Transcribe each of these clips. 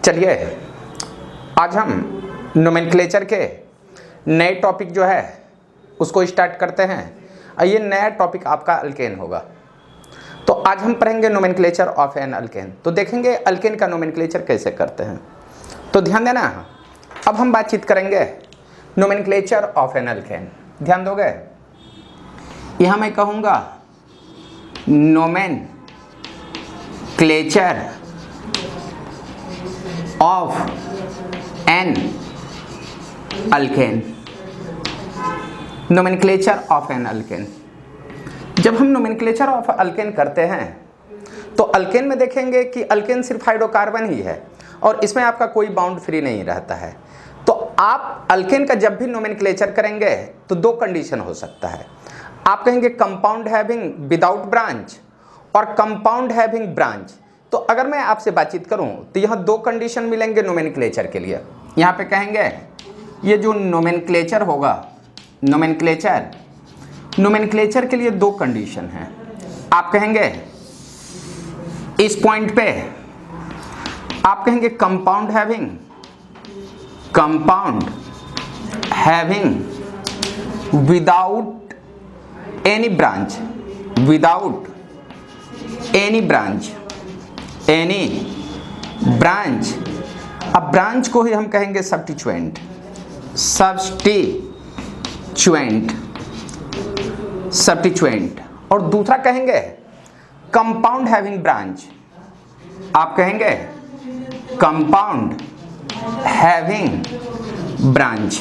चलिए आज हम नोमेनक्लेचर के नए टॉपिक जो है उसको स्टार्ट करते हैं और ये नया टॉपिक आपका अल्केन होगा। तो आज हम पढ़ेंगे नोमेनक्लेचर ऑफ एन अल्केन। तो देखेंगे अल्केन का नोमेनक्लेचर कैसे करते हैं। तो ध्यान देना, अब हम बातचीत करेंगे नोमेनक्लेचर ऑफ एन अल्केन। ध्यान दोगे, यहाँ मैं कहूँगा nomenclature of an alkane. Nomenclature of an alkane, जब हम नोमेनक्लेचर ऑफ अल्केन करते हैं तो अल्केन में देखेंगे कि अल्केन सिर्फ हाइड्रोकार्बन ही है और इसमें आपका कोई बाउंड फ्री नहीं रहता है। तो आप अल्केन का जब भी नोमेनक्लेचर करेंगे तो दो कंडीशन हो सकता है। आप कहेंगे कंपाउंड हैविंग विदाउट ब्रांच और कंपाउंड हैविंग ब्रांच। तो अगर मैं आपसे बातचीत करूं तो यहाँ दो कंडीशन मिलेंगे नोमेनक्लेचर के लिए। यहाँ पे कहेंगे ये जो नोमेनक्लेचर होगा, नोमेनक्लेचर के लिए दो कंडीशन हैं। आप कहेंगे इस पॉइंट पे आप कहेंगे compound having without any branch. अब ब्रांच को ही हम कहेंगे सब्स्टिट्यूएंट। और दूसरा कहेंगे कंपाउंड हैविंग ब्रांच। आप कहेंगे कंपाउंड हैविंग ब्रांच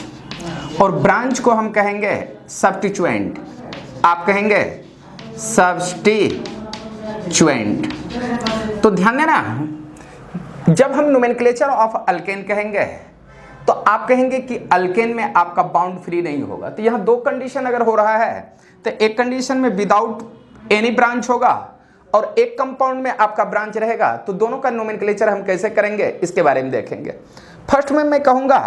और ब्रांच को हम कहेंगे सब्स्टिट्यूएंट। आप कहेंगे सब्स्टिट्यूएंट। तो ध्यान देना, जब हम नोमेनक्लेचर ऑफ अल्केन कहेंगे तो आप कहेंगे कि अल्केन में आपका बाउंड फ्री नहीं होगा। तो यहाँ दो कंडीशन अगर हो रहा है तो एक कंडीशन में विदाउट एनी ब्रांच होगा और एक कंपाउंड में आपका ब्रांच रहेगा। तो दोनों का नोमेनक्लेचर हम कैसे करेंगे इसके बारे में देखेंगे। फर्स्ट में मैं कहूंगा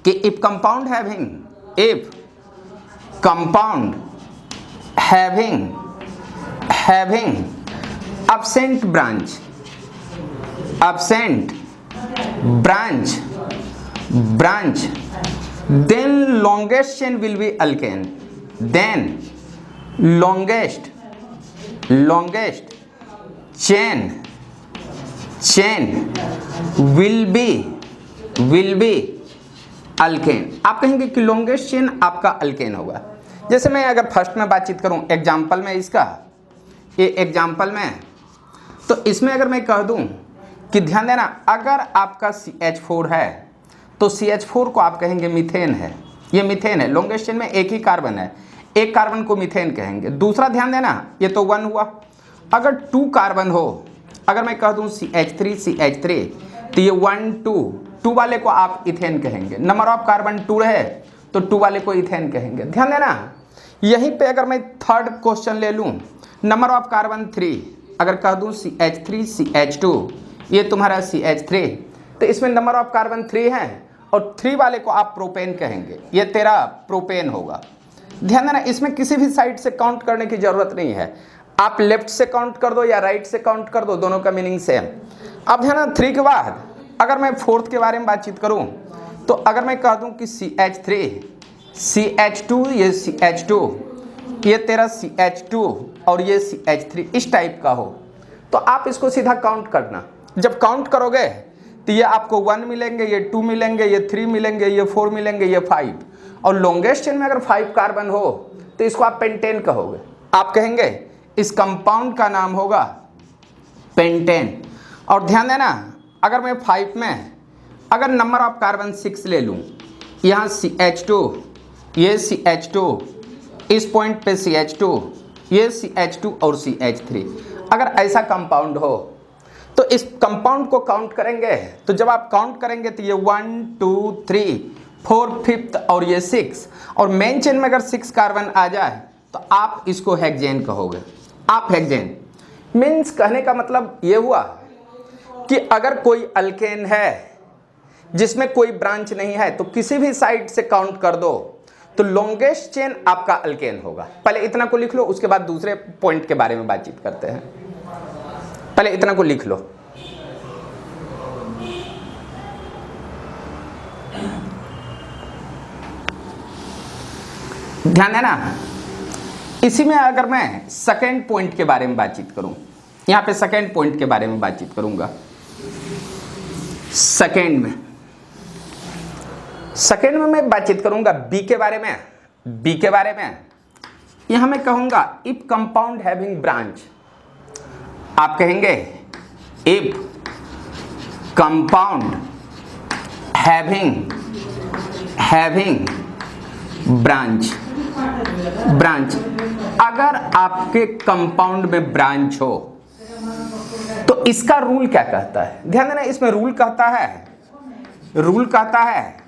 कि if compound having absent branch then longest chain will be alkane। then longest chain will be alkane. आप कहेंगे कि लॉन्गेस्ट चेन आपका अल्केन होगा। जैसे मैं अगर फर्स्ट में बातचीत करूं एग्जाम्पल में इसका, ये एग्जाम्पल में, तो इसमें अगर मैं कह दूं कि ध्यान देना, अगर आपका CH4 है तो CH4 को आप कहेंगे मीथेन है। ये मीथेन है, लॉन्गेस्ट चेन में एक ही कार्बन है, एक कार्बन को मीथेन कहेंगे। दूसरा ध्यान देना, ये तो 1 हुआ। अगर 2 कार्बन हो, अगर मैं कह दूं CH3 तो ये 1 2 वाले को आप इथेन कहेंगे। नंबर ऑफ कार्बन 2 रहे तो 2 वाले को इथेन कहेंगे। ध्यान देना, यहीं पे अगर मैं थर्ड क्वेश्चन ले लूं, नंबर ऑफ कार्बन 3, अगर कह दूं CH3 CH2, ये तुम्हारा CH3, तो इसमें नंबर ऑफ कार्बन 3 है और 3 वाले को आप प्रोपेन कहेंगे। ये तेरा प्रोपेन होगा। ध्यान देना, इसमें किसी भी साइड से काउंट करने की जरूरत नहीं है। आप लेफ्ट से काउंट कर दो या राइट से काउंट कर दो, दोनों का मीनिंग सेम। अब ध्यान देना, 3 के बाद अगर मैं फोर्थ के बारे में बातचीत करूं तो अगर मैं कह दूं कि CH3 CH2, ये CH2, ये तेरा CH2 और ये CH3 इस टाइप का हो तो आप इसको सीधा काउंट करना। जब काउंट करोगे तो ये आपको 1 मिलेंगे, ये 2 मिलेंगे, ये 3 मिलेंगे, ये 4 मिलेंगे, ये 5। और लॉन्गेस्ट चेन में अगर 5 कार्बन हो तो इसको आप पेंटेन कहोगे। आप कहेंगे इस कंपाउंड का नाम होगा पेंटेन। और ध्यान देना, अगर मैं 5 में अगर नंबर ऑफ कार्बन 6 ले लूँ, यहाँ CH2, ये CH2, इस पॉइंट पे CH2, ये CH2 और CH3, अगर ऐसा कंपाउंड हो तो इस कंपाउंड को काउंट करेंगे। तो जब आप काउंट करेंगे तो ये 1 2 3 4 5th और ये 6, और मेन चेन में अगर 6 कार्बन आ जाए तो आप इसको हेक्सेन कहोगे। आप हेक्सेन मीन्स कहने का मतलब ये हुआ कि अगर कोई अल्केन है जिसमें कोई ब्रांच नहीं है तो किसी भी साइड से काउंट कर दो तो लॉन्गेस्ट चेन आपका अल्केन होगा। पहले इतना को लिख लो, उसके बाद दूसरे पॉइंट के बारे में बातचीत करते हैं। पहले इतना को लिख लो। ध्यान देना। इसी में अगर मैं सेकेंड पॉइंट के बारे में बातचीत करूं, यहां पे सेकेंड पॉइंट के बारे में बातचीत करूंगा। सेकेंड में मैं बातचीत करूंगा बी के बारे में। बी के बारे में यहां मैं कहूंगा इफ कंपाउंड हैविंग ब्रांच, आप कहेंगे इफ कंपाउंड हैविंग ब्रांच, अगर आपके कंपाउंड में ब्रांच हो तो इसका रूल क्या कहता है? ध्यान देना, इसमें रूल कहता है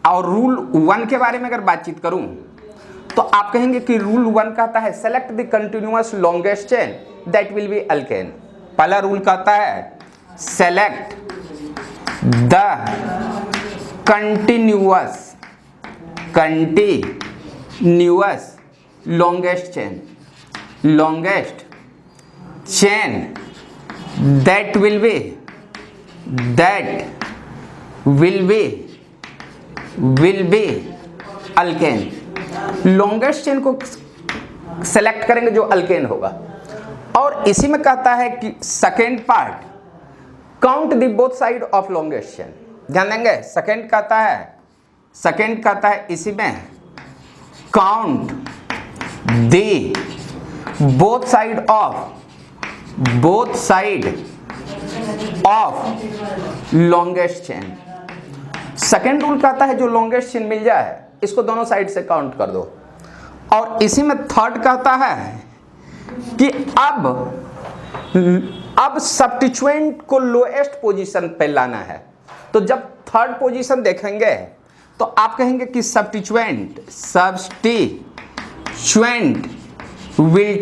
और रूल 1 के बारे में अगर बातचीत करूं तो आप कहेंगे कि रूल 1 कहता है select the continuous longest chain that will be alkane. पहला रूल कहता है select the continuous longest chain that will be alkane. Longest chain को सेलेक्ट करेंगे जो अल्केन होगा। और इसी में कहता है कि second part count the both side of longest chain. ध्यान देंगे, सेकेंड कहता है इसी में count the both side of longest chain. Second rule कहता है जो लॉन्गेस्ट चेन मिल जाए इसको दोनों साइड से काउंट कर दो। और इसी में थर्ड कहता है कि अब सब्स्टिट्यूएंट को लोएस्ट पोजीशन पे लाना है। तो जब थर्ड पोजीशन देखेंगे तो आप कहेंगे कि substituent will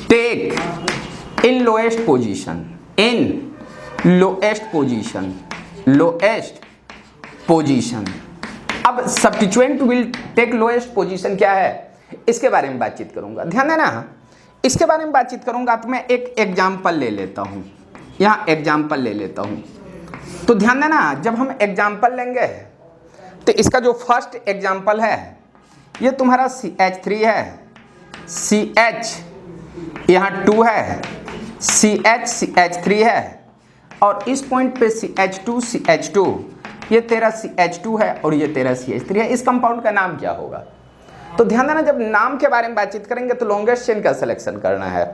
take in lowest position. अब substituent will take lowest position क्या है, इसके बारे में बातचीत करूंगा। ध्यान देना, इसके बारे में बातचीत करूंगा तो मैं एक एग्जाम्पल ले लेता हूं। यहां एग्जाम्पल ले लेता हूं तो ध्यान देना, जब हम एग्जाम्पल लेंगे तो इसका जो फर्स्ट एग्जाम्पल है ये तुम्हारा CH3 है, CH यहाँ 2 है, CH3 है और इस पॉइंट पे CH2 ये तेरा CH2 है और ये तेरा CH3 है। इस कंपाउंड का नाम क्या होगा? तो ध्यान देना, जब नाम के बारे में बातचीत करेंगे तो लॉन्गेस्ट चेन का सिलेक्शन करना है।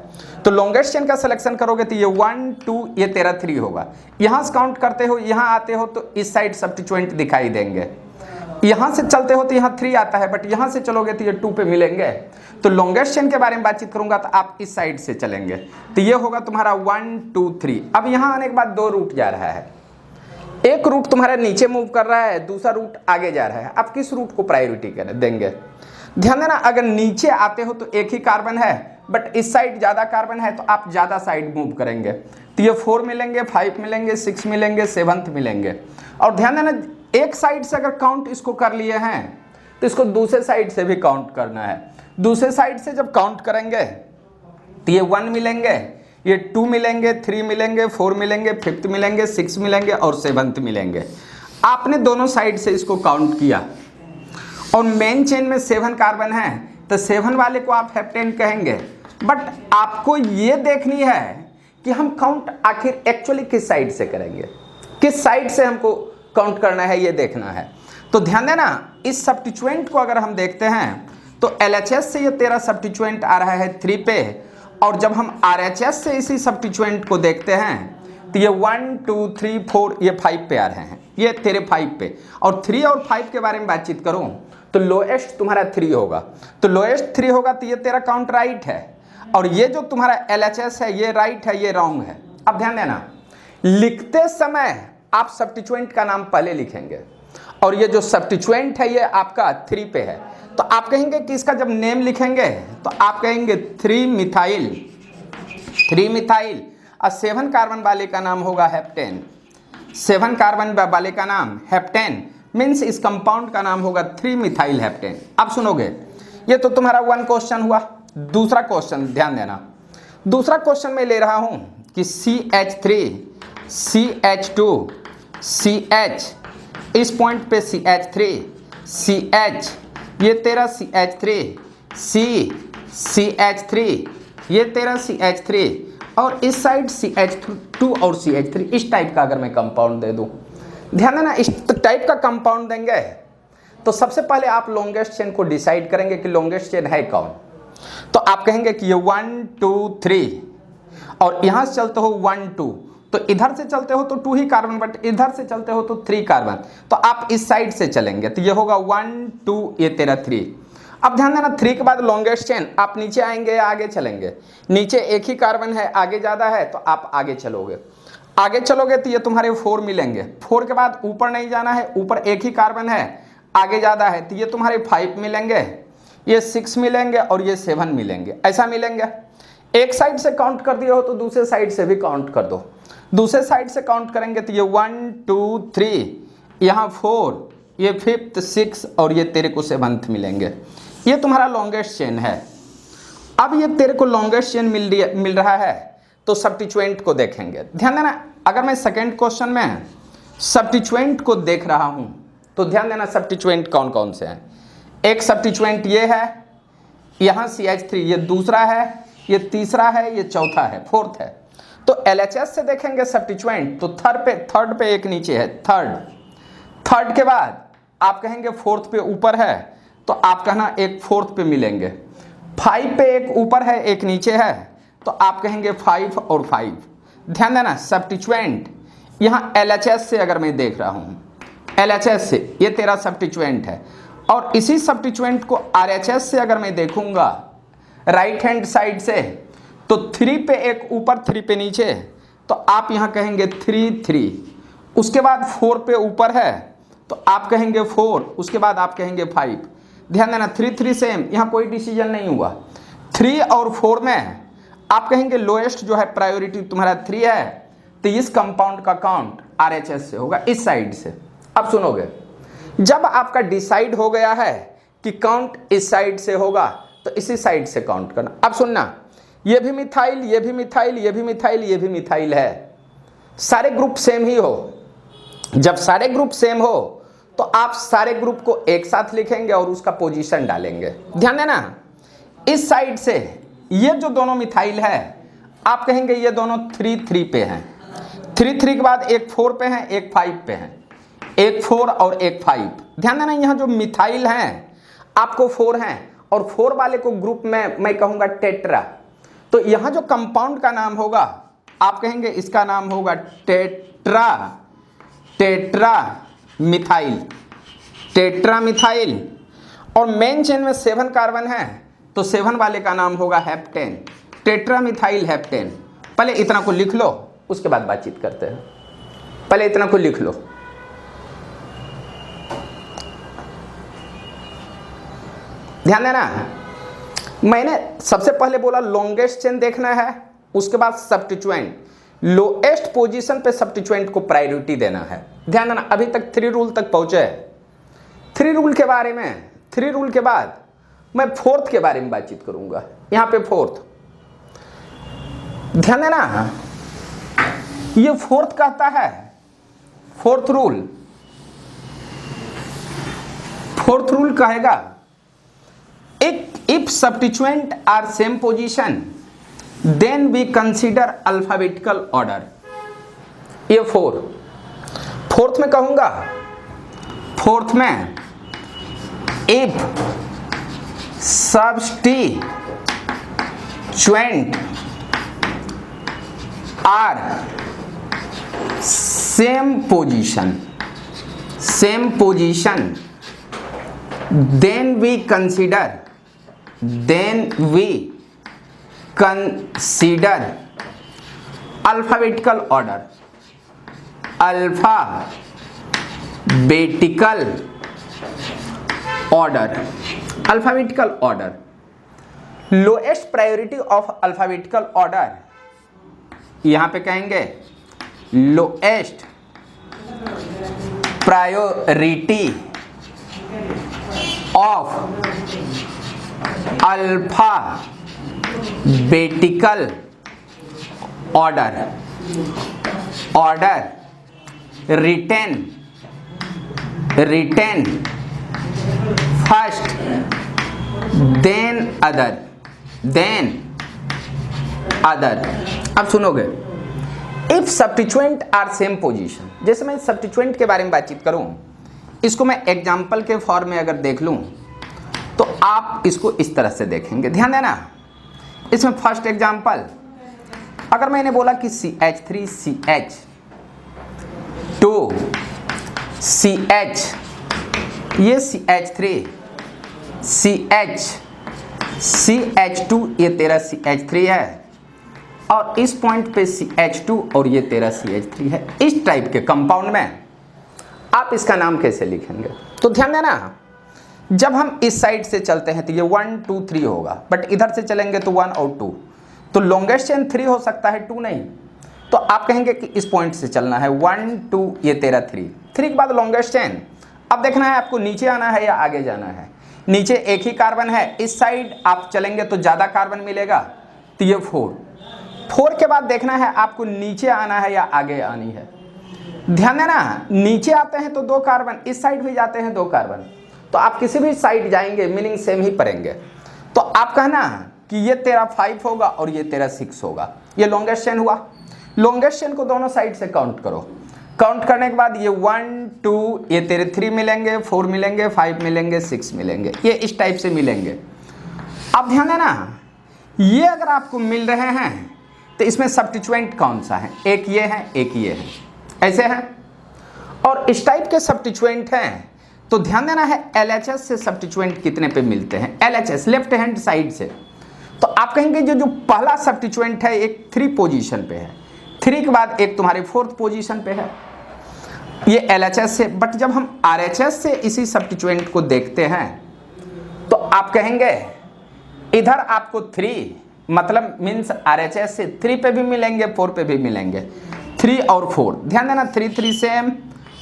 तो लॉन्गेस्ट चेन का सिलेक्शन करोगे तो ये 1 2 ये तेरा 3 होगा। यहां से काउंट करते हो, यहां आते हो तो इस साइड सब्स्टिट्यूएंट दिखाई देंगे। यहां से चलते हो तो यहाँ 3 आता है, बट यहां से चलोगे तो ये 2 पे मिलेंगे। तो लॉन्गेस्ट चेन के बारे में बातचीत करूंगा तो आप इस साइड से चलेंगे तो ये होगा तुम्हारा 1 2 3। अब यहां आने के बाद 2 रूट जा रहा है, एक रूट तुम्हारा नीचे मूव कर रहा है, दूसरा रूट आगे जा रहा है। आप किस रूट को प्रायोरिटी देंगे? ध्यान देना, अगर नीचे आते हो तो एक ही कार्बन है बट इस साइड ज्यादा कार्बन है तो आप ज्यादा साइड मूव करेंगे। तो ये 4 मिलेंगे, 5 मिलेंगे, 6 मिलेंगे, 7 मिलेंगे। और ध्यान देना, एक साइड से अगर काउंट इसको कर लिए हैं तो इसको दूसरे साइड से भी काउंट करना है। दूसरे साइड से जब काउंट करेंगे तो ये 1 मिलेंगे, ये 2 मिलेंगे, 3 मिलेंगे, 4 मिलेंगे, 5 मिलेंगे, 6 मिलेंगे और 7 मिलेंगे। आपने दोनों साइड से इसको काउंट किया और मेन चेन में 7 कार्बन है तो 7 वाले को आप हेप्टेन कहेंगे। बट आपको ये देखनी है कि हम काउंट आखिर एक्चुअली किस साइड से करेंगे, किस साइड से हमको काउंट करना है ये देखना है। तो ध्यान देना, इस सब्स्टिट्यूएंट को अगर हम देखते हैं तो LHS से ये तेरा सब्स्टिट्यूएंट आ रहा है 3 पे और जब हम RHS से इसी सब्स्टिट्यूएंट को देखते हैं तो ये 1 2 3 4 ये 5 पे आ रहे हैं, ये तेरे 5 पे। और 3 और 5 के बारे में बातचीत करूं तो लोएस्ट तुम्हारा 3 होगा। तो लोएस्ट 3 होगा तो ये तेरा काउंट राइट है और ये जो तुम्हारा LHS है ये राइट है, ये रॉन्ग है। अब ध्यान देना, लिखते समय आप सब्स्टिट्यूएंट का नाम पहले लिखेंगे और ये जो सब्स्टिट्यूएंट है ये आपका 3 पे है। तो आप कहेंगे कि इसका जब नेम लिखेंगे तो आप कहेंगे 3 मिथाइल और 7 कार्बन वाले का नाम होगा हेप्टेन। 7 कार्बन वाले का नाम हेप्टेन मीन्स इस कंपाउंड का नाम होगा 3 मिथाइल हेप्टेन। अब सुनोगे, ये तो तुम्हारा 1 क्वेश्चन हुआ। दूसरा क्वेश्चन ध्यान देना, दूसरा क्वेश्चन मैं ले रहा हूं कि CH3 CH2 CH, इस पॉइंट पे CH3 CH, ये तेरा CH3, CH3, ये तेरा CH3, और इस साइड CH2 और CH3, इस टाइप का अगर मैं कंपाउंड दे दूं, ध्यान देना, इस टाइप का कंपाउंड देंगे तो सबसे पहले आप लॉन्गेस्ट चेन को डिसाइड करेंगे कि लॉन्गेस्ट चेन है कौन। तो आप कहेंगे कि ये 1 2 3, और यहां से चलते हो 1 2, तो इधर से चलते हो तो 2 ही कार्बन, बट इधर से चलते हो तो 3 कार्बन, तो आप इस साइड से चलेंगे तो ये होगा 1 2, ये तेरा 3। अब ध्यान देना 3 के बाद लॉन्गेस्ट चेन, आप नीचे आएंगे या आगे चलेंगे, नीचे एक ही कार्बन है, आगे ज़्यादा है तो आप आगे चलोगे, आगे चलोगे तो ये तुम्हारे 4 मिलेंगे, 4 के बाद ऊपर नहीं जाना है, ऊपर एक ही कार्बन है, आगे ज़्यादा है तो ये तुम्हारे 5 मिलेंगे, ये 6 मिलेंगे और ये 7 मिलेंगे, ऐसा मिलेंगे। एक साइड से काउंट कर दिए हो तो दूसरे साइड से भी काउंट कर दो, दूसरे साइड से काउंट करेंगे तो ये 1 2 3, यहाँ 4, ये 5th 6 और ये तेरे को 7th मिलेंगे। ये तुम्हारा लॉन्गेस्ट चेन है। अब ये तेरे को लॉन्गेस्ट चेन मिल रहा है तो सब्स्टिट्यूएंट को देखेंगे। ध्यान देना, अगर मैं सेकेंड क्वेश्चन में सब्स्टिट्यूएंट को देख रहा हूं तो ध्यान देना सब्स्टिट्यूएंट कौन कौन से हैं। एक सब्स्टिट्यूएंट ये है, यहाँ CH3, ये दूसरा है, ये तीसरा है, ये चौथा है, 4th है। तो LHS से देखेंगे सब्स्टिट्यूएंट तो थर्ड पे एक नीचे है, थर्ड के बाद आप कहेंगे 4th पे ऊपर है तो आप कहना एक 4th पे मिलेंगे, 5 पे एक ऊपर है एक नीचे है तो आप कहेंगे 5 और 5। ध्यान देना सब्स्टिट्यूएंट यहाँ LHS से अगर मैं देख रहा हूँ, LHS से ये तेरा सब्स्टिट्यूएंट है, और इसी सब्स्टिट्यूएंट को RHS से अगर मैं देखूंगा राइट हैंड साइड से तो 3 पे एक ऊपर 3 पे नीचे, तो आप यहाँ कहेंगे 3 3, उसके बाद 4 पे ऊपर है तो आप कहेंगे 4, उसके बाद आप कहेंगे 5। ध्यान देना 3 3 सेम, यहाँ कोई डिसीजन नहीं हुआ। 3 और 4 में आप कहेंगे लोएस्ट जो है प्रायोरिटी तुम्हारा 3 है तो इस कंपाउंड का काउंट RHS से होगा, इस साइड से। अब सुनोगे, जब आपका डिसाइड हो गया है कि काउंट इस साइड से होगा तो इसी साइड से काउंट करना। अब सुनना, ये भी मिथाइल, ये भी मिथाइल, ये भी मिथाइल, ये भी मिथाइल है, सारे ग्रुप सेम ही हो। जब सारे ग्रुप सेम हो तो आप सारे ग्रुप को एक साथ लिखेंगे और उसका पोजीशन डालेंगे। ध्यान देना, इस साइड से ये जो दोनों मिथाइल है आप कहेंगे ये दोनों 3 3 पे हैं, 3 3 के बाद एक 4 पे हैं, एक 5 पे हैं, एक 4 और एक 5। ध्यान देना, यहाँ जो मिथाइल हैं आपको 4 हैं, और 4 वाले को ग्रुप में मैं कहूँगा टेट्रा। तो यहाँ जो कंपाउंड का नाम होगा आप कहेंगे इसका नाम होगा टेट्रा मिथाइल, टेट्रा मिथाइल। और मेन चेन में 7 कार्बन है तो 7 वाले का नाम होगा हेप्टेन, टेट्रा मिथाइल हेप्टेन। पहले इतना को लिख लो, उसके बाद बातचीत करते हैं। पहले इतना को लिख लो। ध्यान देना, मैंने सबसे पहले बोला लॉन्गेस्ट चेन देखना है, उसके बाद सब्स्टिट्यूएंट, लोएस्ट पोजीशन पे सब्स्टिट्यूएंट को प्रायोरिटी देना है। ध्यान देना, अभी तक 3 रूल तक पहुंचे। 3 रूल के बारे में, 3 रूल के बाद मैं 4th के बारे में बातचीत करूंगा। यहां पे 4th, ध्यान देना, ये 4th कहता है, 4th रूल, 4th रूल कहेगा if substituent are same position then we consider alphabetical order। ये 4th में कहूंगा, 4th में if substituent are same position then we consider alphabetical order, alphabetical order। Lowest priority of alphabetical order, यहां पे कहेंगे lowest priority of alphabetical order written first, then other, then other. अब सुनोगे, if substituent are same position, जैसे मैं substituent के बारे में बातचीत करूं, इसको मैं एग्जाम्पल के फॉर्म में अगर देख लूं तो आप इसको इस तरह से देखेंगे। ध्यान देना, इसमें फर्स्ट एग्जाम्पल, अगर मैंने बोला कि CH3CH 2 CH, ये CH3 CH2 ये तेरा CH3 है, और इस पॉइंट पे CH2 और ये तेरा CH3 है। इस टाइप के कंपाउंड में आप इसका नाम कैसे लिखेंगे? तो ध्यान देना, जब हम इस साइड से चलते हैं तो ये 1 2 3 होगा, बट इधर से चलेंगे तो 1 और 2, तो लॉन्गेस्ट चेन 3 हो सकता है, 2 नहीं। तो आप कहेंगे कि इस पॉइंट से चलना है, 1 2 ये तेरा 3 के बाद लॉन्गेस्ट चेन। अब देखना है आपको नीचे आना है या आगे जाना है। नीचे एक ही कार्बन है, इस साइड आप चलेंगे तो ज़्यादा कार्बन मिलेगा, तो ये 4 के बाद देखना है आपको नीचे आना है या आगे आनी है। ध्यान देना, नीचे आते हैं तो 2 कार्बन, इस साइड भी जाते हैं 2 कार्बन, तो आप किसी भी साइड जाएंगे मीनिंग सेम ही पड़ेंगे। तो आप कहना कि ये तेरा 5 होगा और ये तेरा 6 होगा, ये लॉन्गेस्ट चेन हुआ। लॉन्गेस्ट चेन को दोनों साइड से काउंट करो, काउंट करने के बाद ये 1 2 ये तेरे 3 मिलेंगे, 4 मिलेंगे, 5 मिलेंगे, 6 मिलेंगे, ये इस टाइप से मिलेंगे। अब ध्यान देना, ये अगर आपको मिल रहे हैं तो इसमें सब्स्टिट्यूएंट कौन सा है? एक ये है, एक ये है, ऐसे हैं। और इस टाइप के सब्स्टिट्यूएंट हैं तो ध्यान देना है LHS से सब्स्टिट्यूएंट कितने पे मिलते हैं। LHS लेफ्ट हैंड साइड से, तो आप कहेंगे जो पहला सब्स्टिट्यूएंट है एक 3 पोजीशन पे है, 3 के बाद एक तुम्हारी 4th पोजीशन पे है, ये LHS से। बट जब हम RHS से इसी सब्स्टिट्यूएंट को देखते हैं तो आप कहेंगे इधर आपको 3 मतलब मीन्स RHS से 3 पे भी मिलेंगे, 4 पे भी मिलेंगे, 3 और 4। ध्यान देना, 3 3 सेम,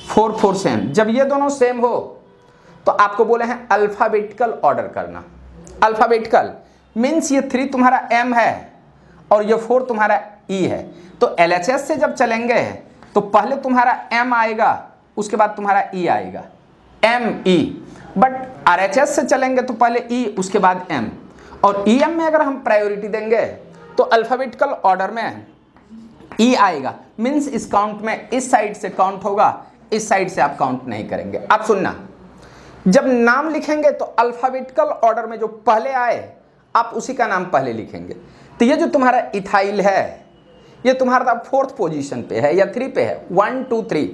4 4 सेम। जब ये दोनों सेम हो तो आपको बोले हैं अल्फाबेटिकल ऑर्डर करना। अल्फाबेटिकल मीन्स ये 3 तुम्हारा M है और ये 4 तुम्हारा E है, तो LHS से जब चलेंगे तो पहले तुम्हारा M आएगा, उसके बाद तुम्हारा E आएगा, ME। बट RHS से चलेंगे तो पहले E उसके बाद M, और EM में अगर हम प्रायोरिटी देंगे तो अल्फाबेटिकल ऑर्डर में E आएगा, मीन्स इस काउंट में इस साइड से काउंट होगा, इस साइड से आप काउंट नहीं करेंगे। आप सुनना, जब नाम लिखेंगे तो अल्फाबेटिकल ऑर्डर में जो पहले आए आप उसी का नाम पहले लिखेंगे। तो ये जो तुम्हारा इथाइल है ये तुम्हारा 4th पोजीशन पे है या 3 पे है, 1 2 3,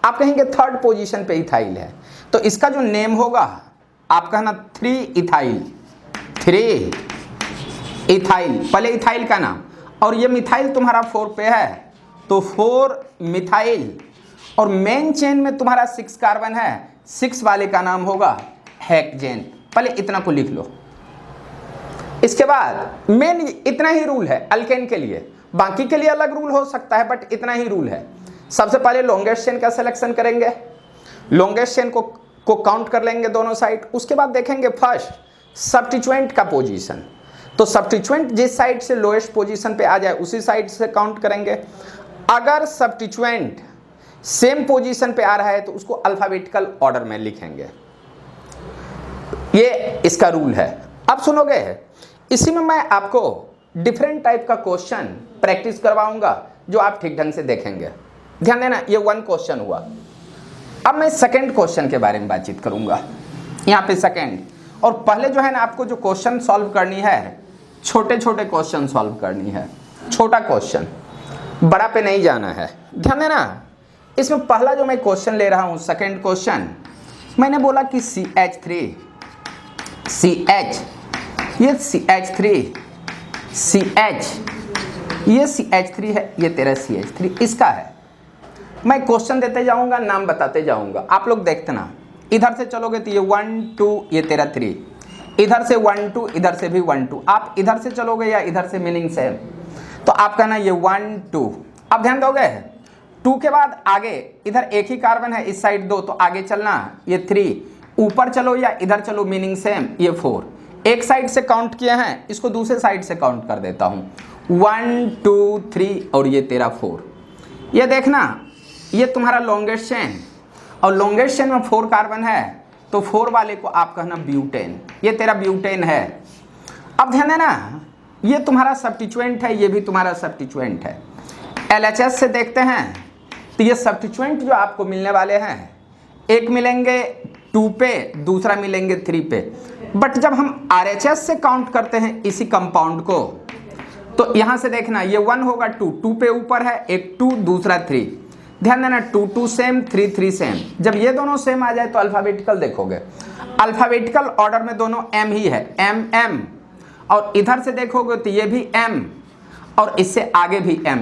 आप कहेंगे 3rd पोजीशन पे इथाइल है, तो इसका जो नेम होगा आप कहना 3 इथाइल, 3 इथाइल, पहले इथाइल का नाम, और ये मिथाइल तुम्हारा 4 पे है तो 4 मिथाइल, और मेन चेन में तुम्हारा 6 कार्बन है, 6 वाले का नाम होगा हेक्सेन। पहले इतना को लिख लो। इसके बाद मेन इतना ही रूल है अल्केन के लिए, बाकी के लिए अलग रूल हो सकता है बट इतना ही रूल है। सबसे पहले लॉन्गेस्ट चेन का सिलेक्शन करेंगे, लॉन्गेस्ट चेन को काउंट कर लेंगे दोनों साइड, उसके बाद देखेंगे फर्स्ट सब्स्टिट्यूएंट का पोजीशन, तो सब्स्टिट्यूएंट जिस साइड से लोएस्ट पोजीशन पे आ जाए उसी साइड से काउंट करेंगे। अगर सब्स्टिट्यूएंट सेम पोजीशन पे आ रहा है तो उसको अल्फाबेटिकल ऑर्डर में लिखेंगे, ये इसका रूल है। अब सुनोगे, इसी में मैं आपको डिफरेंट टाइप का क्वेश्चन प्रैक्टिस करवाऊंगा जो आप ठीक ढंग से देखेंगे। ध्यान देना, ये 1 क्वेश्चन हुआ। अब मैं सेकंड क्वेश्चन के बारे में बातचीत करूंगा, यहाँ पे सेकंड। और पहले जो है ना आपको जो क्वेश्चन सॉल्व करनी है, छोटे छोटे क्वेश्चन सॉल्व करनी है, छोटा क्वेश्चन, बड़ा पे नहीं जाना है। ध्यान देना, इसमें पहला जो मैं क्वेश्चन ले रहा हूँ सेकंड क्वेश्चन, मैंने बोला कि CH3 CH, ये CH3 CH, ये CH3 है, ये तेरा CH3 इसका है। मैं क्वेश्चन देते जाऊंगा, नाम बताते जाऊंगा, आप लोग देखते ना। इधर से चलोगे तो ये 1 2 ये तेरा 3, इधर से 1 2, इधर से भी 1 2, आप इधर से चलोगे या इधर से मीनिंग सेम, तो आप कहना ये 1 2। अब ध्यान दोगे, 2 के बाद आगे इधर एक ही कार्बन है, इस साइड 2, तो आगे चलना ये 3, ऊपर चलो या इधर चलो मीनिंग सेम, ये 4। एक साइड से काउंट किए हैं, इसको दूसरे साइड से काउंट कर देता हूँ, 1 2 3 और ये तेरा 4। ये देखना, ये तुम्हारा लॉन्गेस्ट चेन, और लॉन्गेस्ट चेन में 4 कार्बन है, तो 4 वाले को आप कहना ब्यूटेन, ये तेरा ब्यूटेन है। अब ध्यान देना, ये तुम्हारा सब्स्टिट्यूएंट है, ये भी तुम्हारा सब्स्टिट्यूएंट है। LHS से देखते हैं तो ये सब्स्टिट्यूएंट जो आपको मिलने वाले हैं, एक मिलेंगे 2 पे, दूसरा मिलेंगे 3 पे। बट जब हम RHS से काउंट करते हैं इसी कंपाउंड को, तो यहां से देखना ये 1 होगा, 2 पे ऊपर है, एक 2 दूसरा 3। ध्यान देना 2 सेम, 3 सेम। जब ये दोनों सेम आ जाए तो अल्फाबेटिकल देखोगे, अल्फाबेटिकल ऑर्डर में दोनों M ही है, M। और इधर से देखोगे तो ये भी M और इससे आगे भी M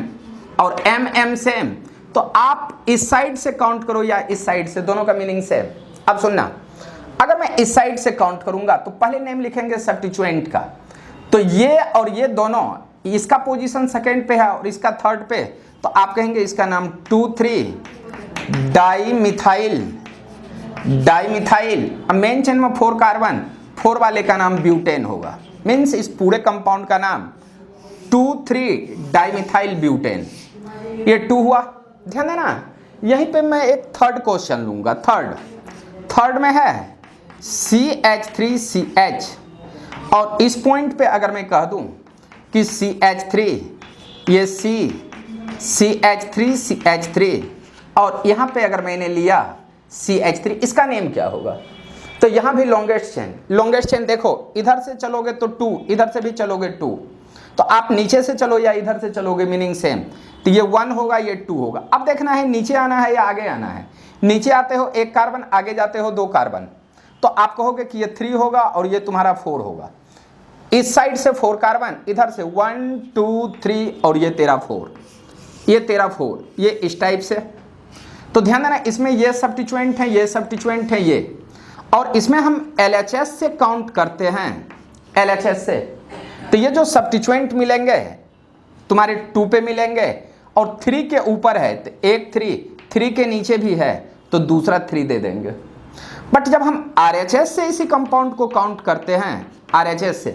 और M सेम। तो आप इस साइड से काउंट करो या इस साइड से, दोनों का मीनिंग सेम। अब सुनना, अगर मैं इस साइड से काउंट करूंगा तो पहले नेम लिखेंगे सब्स्टिट्यूएंट का, तो ये और ये दोनों, इसका पोजीशन सेकंड पे है और इसका थर्ड पे, तो आप कहेंगे इसका नाम 2,3 डाइमिथाइल। अब मेन चेन में 4 कार्बन, 4 वाले का नाम ब्यूटेन होगा। मीन्स इस पूरे कंपाउंड का नाम 2,3 डाइमिथाइल ब्यूटेन। ये 2 हुआ। ध्यान देना, यहीं पे मैं एक थर्ड क्वेश्चन लूंगा। थर्ड में है CH3CH, और इस पॉइंट पे अगर मैं कह दूं कि CH3, ये CH3 और यहाँ पे अगर मैंने लिया CH3, इसका नेम क्या होगा? तो यहाँ भी लॉन्गेस्ट चेन देखो, इधर से चलोगे तो 2, इधर से भी चलोगे 2, तो आप नीचे से चलो या इधर से चलोगे, मीनिंग सेम। तो ये 1 होगा, ये 2 होगा। अब देखना है नीचे आना है या आगे आना है। नीचे आते हो 1 कार्बन, आगे जाते हो 2 कार्बन, तो आप कहोगे कि ये 3 होगा और ये तुम्हारा 4 होगा। इस साइड से 4 कार्बन, इधर से 1 2 3 और ये तेरा 4, ये तेरा 4, ये इस टाइप से। तो ध्यान देना, इसमें ये सब्स्टिट्यूएंट है, ये सब्स्टिट्यूएंट है, ये, और इसमें हम LHS से काउंट करते हैं, LHS से। तो ये जो सब्स्टिट्यूएंट मिलेंगे तुम्हारे 2 पे मिलेंगे और 3 के ऊपर है, तो एक 3 के नीचे भी है तो दूसरा 3 दे देंगे। बट जब हम RHS से इसी कंपाउंड को काउंट करते हैं, RHS से,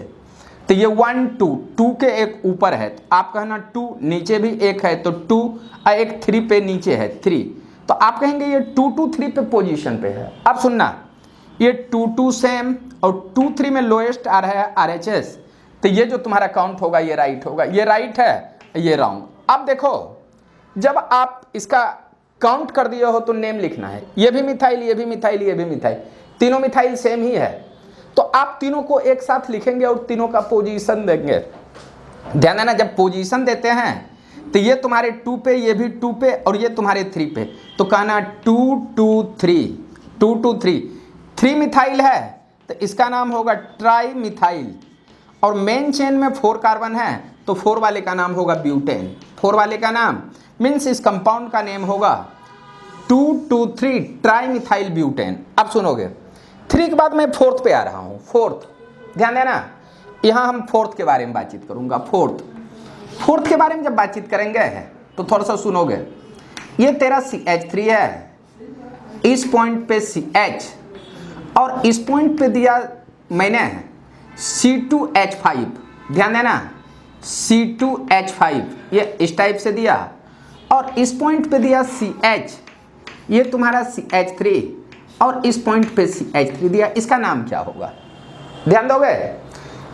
तो ये 1 2 के एक ऊपर है, तो आप कहना 2, नीचे भी एक है तो 2, और एक 3 पे नीचे है 3, तो आप कहेंगे ये 2 3 पे पोजीशन पे है। अब सुनना, ये 2 सेम और 2 3 में लोएस्ट आ रहा है RHS, तो ये जो तुम्हारा काउंट होगा ये राइट होगा, ये राइट है, ये रॉन्ग। अब देखो, जब आप इसका काउंट कर दिए हो तो नेम लिखना है, ये भी मिथाइल, ये भी मिथाइल, ये भी मिथाइल, तीनों मिथाइल सेम ही है, तो आप तीनों को एक साथ लिखेंगे और तीनों का पोजीशन देंगे। ध्यान देना, जब पोजीशन देते हैं तो ये तुम्हारे 2 पे, ये भी 2 पे और ये तुम्हारे 3 पे, तो कहना 2 2 3 3 मिथाइल है तो इसका नाम होगा ट्राई मिथाइल, और मेन चेन में 4 कार्बन है तो 4 वाले का नाम होगा ब्यूटेन। 4 वाले का नाम मीन्स इस कंपाउंड का नेम होगा 2,2,3 ट्राई मिथाइल ब्यूटेन। अब सुनोगे, 3 के बाद मैं 4th पे आ रहा हूँ। 4th, ध्यान देना, यहाँ हम 4th के बारे में बातचीत करूँगा। 4th के बारे में जब बातचीत करेंगे तो थोड़ा सा सुनोगे। ये तेरा CH3 है, इस पॉइंट पे CH, और इस पॉइंट पे दिया मैंने C2H5। ध्यान देना, C2H5 ये इस टाइप से दिया, और इस पॉइंट पे दिया CH, ये तुम्हारा CH3, और इस पॉइंट पे CH3 दिया। इसका नाम क्या होगा? ध्यान दोगे,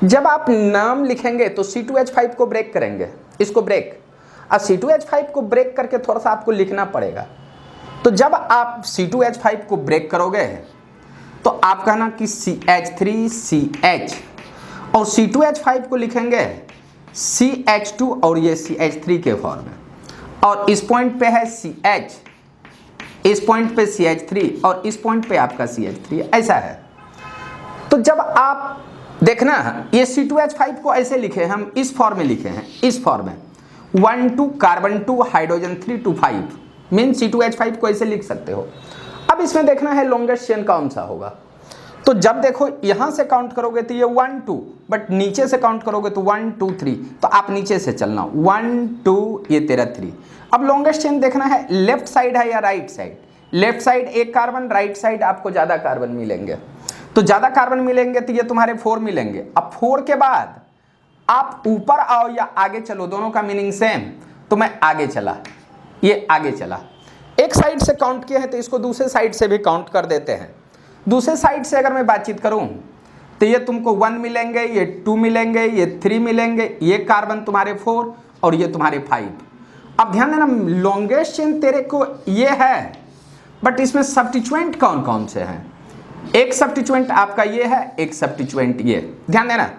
जब आप नाम लिखेंगे तो C2H5 को ब्रेक करेंगे, इसको ब्रेक, और C2H5 को ब्रेक करके थोड़ा सा आपको लिखना पड़ेगा। तो जब आप C2H5 को ब्रेक करोगे तो आप कहना कि CH3CH, और C2H5 को लिखेंगे CH2 और ये CH3 के फॉर्म में, और इस पॉइंट पे है CH, इस पॉइंट पे CH3 और इस पॉइंट पे आपका CH3, ऐसा है। तो जब आप देखना, ये C2H5 को ऐसे लिखे, हम इस फॉर्म में लिखे हैं, इस फॉर्म में 1 2 कार्बन 2 हाइड्रोजन 3 2 5, मीन C2H5 को ऐसे लिख सकते हो। अब इसमें देखना है लॉन्गेस्ट चेन कौन सा होगा। तो जब देखो यहां से काउंट करोगे तो ये 1 2, बट नीचे से काउंट करोगे तो 1 2 3, तो आप नीचे से चलना 1 2, ये तेरा 3। अब लॉन्गेस्ट चेन देखना है लेफ्ट साइड है या right side. Left side 1 carbon, right side आपको ज्यादा कार्बन मिलेंगे, तो ज्यादा कार्बन मिलेंगे तो ये तुम्हारे 4 मिलेंगे। अब 4 के बाद आप ऊपर आओ या आगे चलो, दोनों का मीनिंग सेम, तो मैं आगे चला, ये आगे चला। एक साइड से काउंट किया है तो इसको दूसरे साइड से भी काउंट कर देते हैं। दूसरे साइड से अगर मैं बातचीत करूं तो ये तुमको 1 मिलेंगे, ये 2 मिलेंगे, ये 3 मिलेंगे, ये कार्बन तुम्हारे 4 और ये तुम्हारे 5। अब ध्यान देना, लॉन्गेस्ट चेन तेरे को ये है, बट इसमें सब्स्टिट्यूएंट कौन कौन से हैं? एक सब्स्टिट्यूएंट आपका ये है, एक सब्स्टिट्यूएंट ये। ध्यान देना,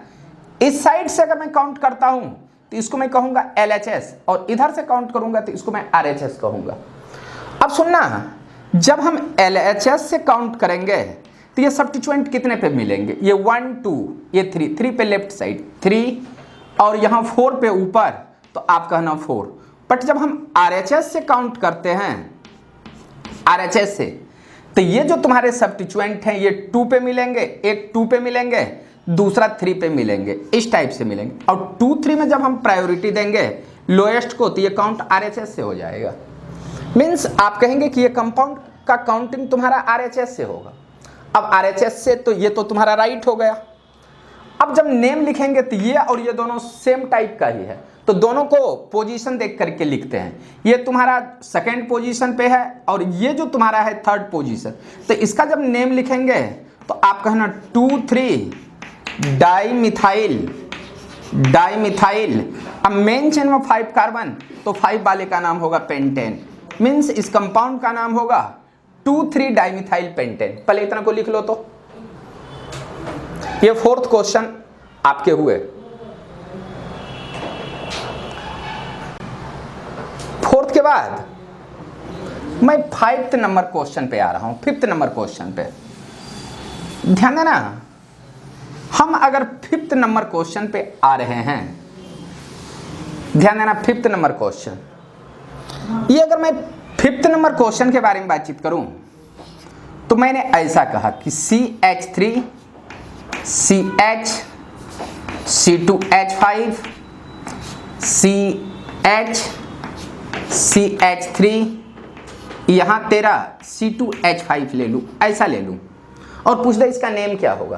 इस साइड से अगर मैं काउंट करता हूं तो इसको मैं कहूंगा LHS, और इधर से काउंट करूंगा तो इसको मैं RHS कहूंगा। अब सुनना, जब हम LHS से काउंट करेंगे तो ये सब्स्टिट्यूएंट कितने पे मिलेंगे? ये 1 2, ये 3 पे लेफ्ट साइड 3 और यहाँ 4 पे ऊपर, तो आप कहना 4। बट जब हम RHS से काउंट करते हैं, RHS से, तो ये जो तुम्हारे सब्स्टिट्यूएंट हैं ये 2 पे मिलेंगे, एक 2 पे मिलेंगे, दूसरा 3 पे मिलेंगे, इस टाइप से मिलेंगे। और 2 3 में जब हम प्रायोरिटी देंगे लोएस्ट को तो ये काउंट RHS से हो जाएगा। मीन्स आप कहेंगे कि ये कंपाउंड का काउंटिंग तुम्हारा RHS से होगा। अब RHS से तो ये तो तुम्हारा राइट हो गया। अब जब नेम लिखेंगे तो ये और ये दोनों सेम टाइप का ही है, तो दोनों को पोजीशन देख करके लिखते हैं। ये तुम्हारा सेकंड पोजीशन पे है और ये जो तुम्हारा है थर्ड पोजीशन, तो इसका जब नेम लिखेंगे तो आप कहना 2 3 डाइमिथाइल। अब मेन चेन में 5 कार्बन, तो 5 वाले का नाम होगा पेंटेन। मीन्स इस कंपाउंड का नाम होगा 2 3 डाइमिथाइल पेंटेन। पहले इतना को लिख लो। तो ये 4th क्वेश्चन आपके हुए। 4th के बाद मैं 5th नंबर क्वेश्चन पे आ रहा हूं। 5th नंबर क्वेश्चन पे ध्यान देना, हम अगर 5th नंबर क्वेश्चन पे आ रहे हैं, ध्यान देना 5th नंबर क्वेश्चन, ये अगर मैं 5th नंबर क्वेश्चन के बारे में बातचीत करूं तो मैंने ऐसा कहा कि CH3 CH C2H5 CH CH3 यहां तेरा C2H5 ले लूं, ऐसा ले लूं और पूछ दे इसका नेम क्या होगा।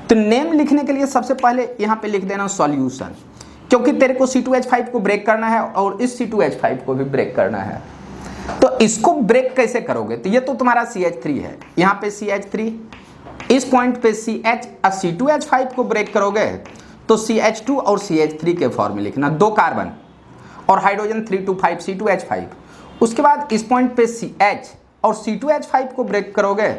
तो नेम लिखने के लिए सबसे पहले यहां पे लिख देना सॉल्यूशन, क्योंकि तेरे को C2H5 को ब्रेक करना है और इस C2H5 को भी ब्रेक करना है। तो इसको ब्रेक कैसे करोगे? तो ये तो तुम्हारा CH3 है, यहाँ पे CH3, इस पॉइंट पे CH और C2H5 को ब्रेक करोगे तो CH2 और CH3 के फॉर्म में लिखना, 2 कार्बन और हाइड्रोजन 3 2 5 C2H5। उसके बाद इस पॉइंट पे CH और C2H5 को ब्रेक करोगे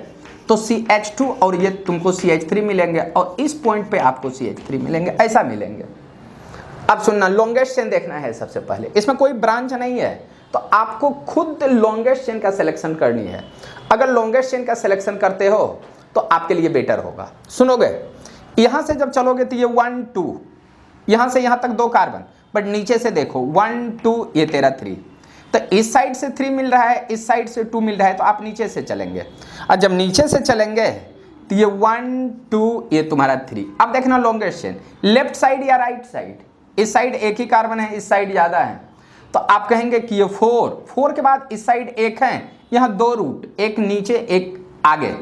तो CH2 और ये तुमको CH3 मिलेंगे और इस पॉइंट पे आपको CH3 मिलेंगे, ऐसा मिलेंगे। अब सुनना, लॉन्गेस्ट चेन देखना है सबसे पहले। इसमें कोई ब्रांच नहीं है तो आपको खुद लॉन्गेस्ट चेन का सिलेक्शन करनी है। अगर लॉन्गेस्ट चेन का सिलेक्शन करते हो तो आपके लिए बेटर होगा। सुनोगे, यहां से जब चलोगे तो ये 1 2, यहां से यहां तक 2 कार्बन, बट नीचे से देखो 1 2, ये तेरा 3, तो इस साइड से 3 मिल रहा है, इस साइड से 2 मिल रहा है, तो आप नीचे से चलेंगे। और जब नीचे से चलेंगे तो ये 1 2, ये तुम्हारा 3। अब देखना लॉन्गेस्ट चेन, लेफ्ट साइड या राइट साइड। इस साइड एक ही कार्बन है, इस साइड ज़्यादा है, तो आप कहेंगे कि ये 4 के बाद इस साइड एक है, यहाँ 2 रूट, एक नीचे एक आगे,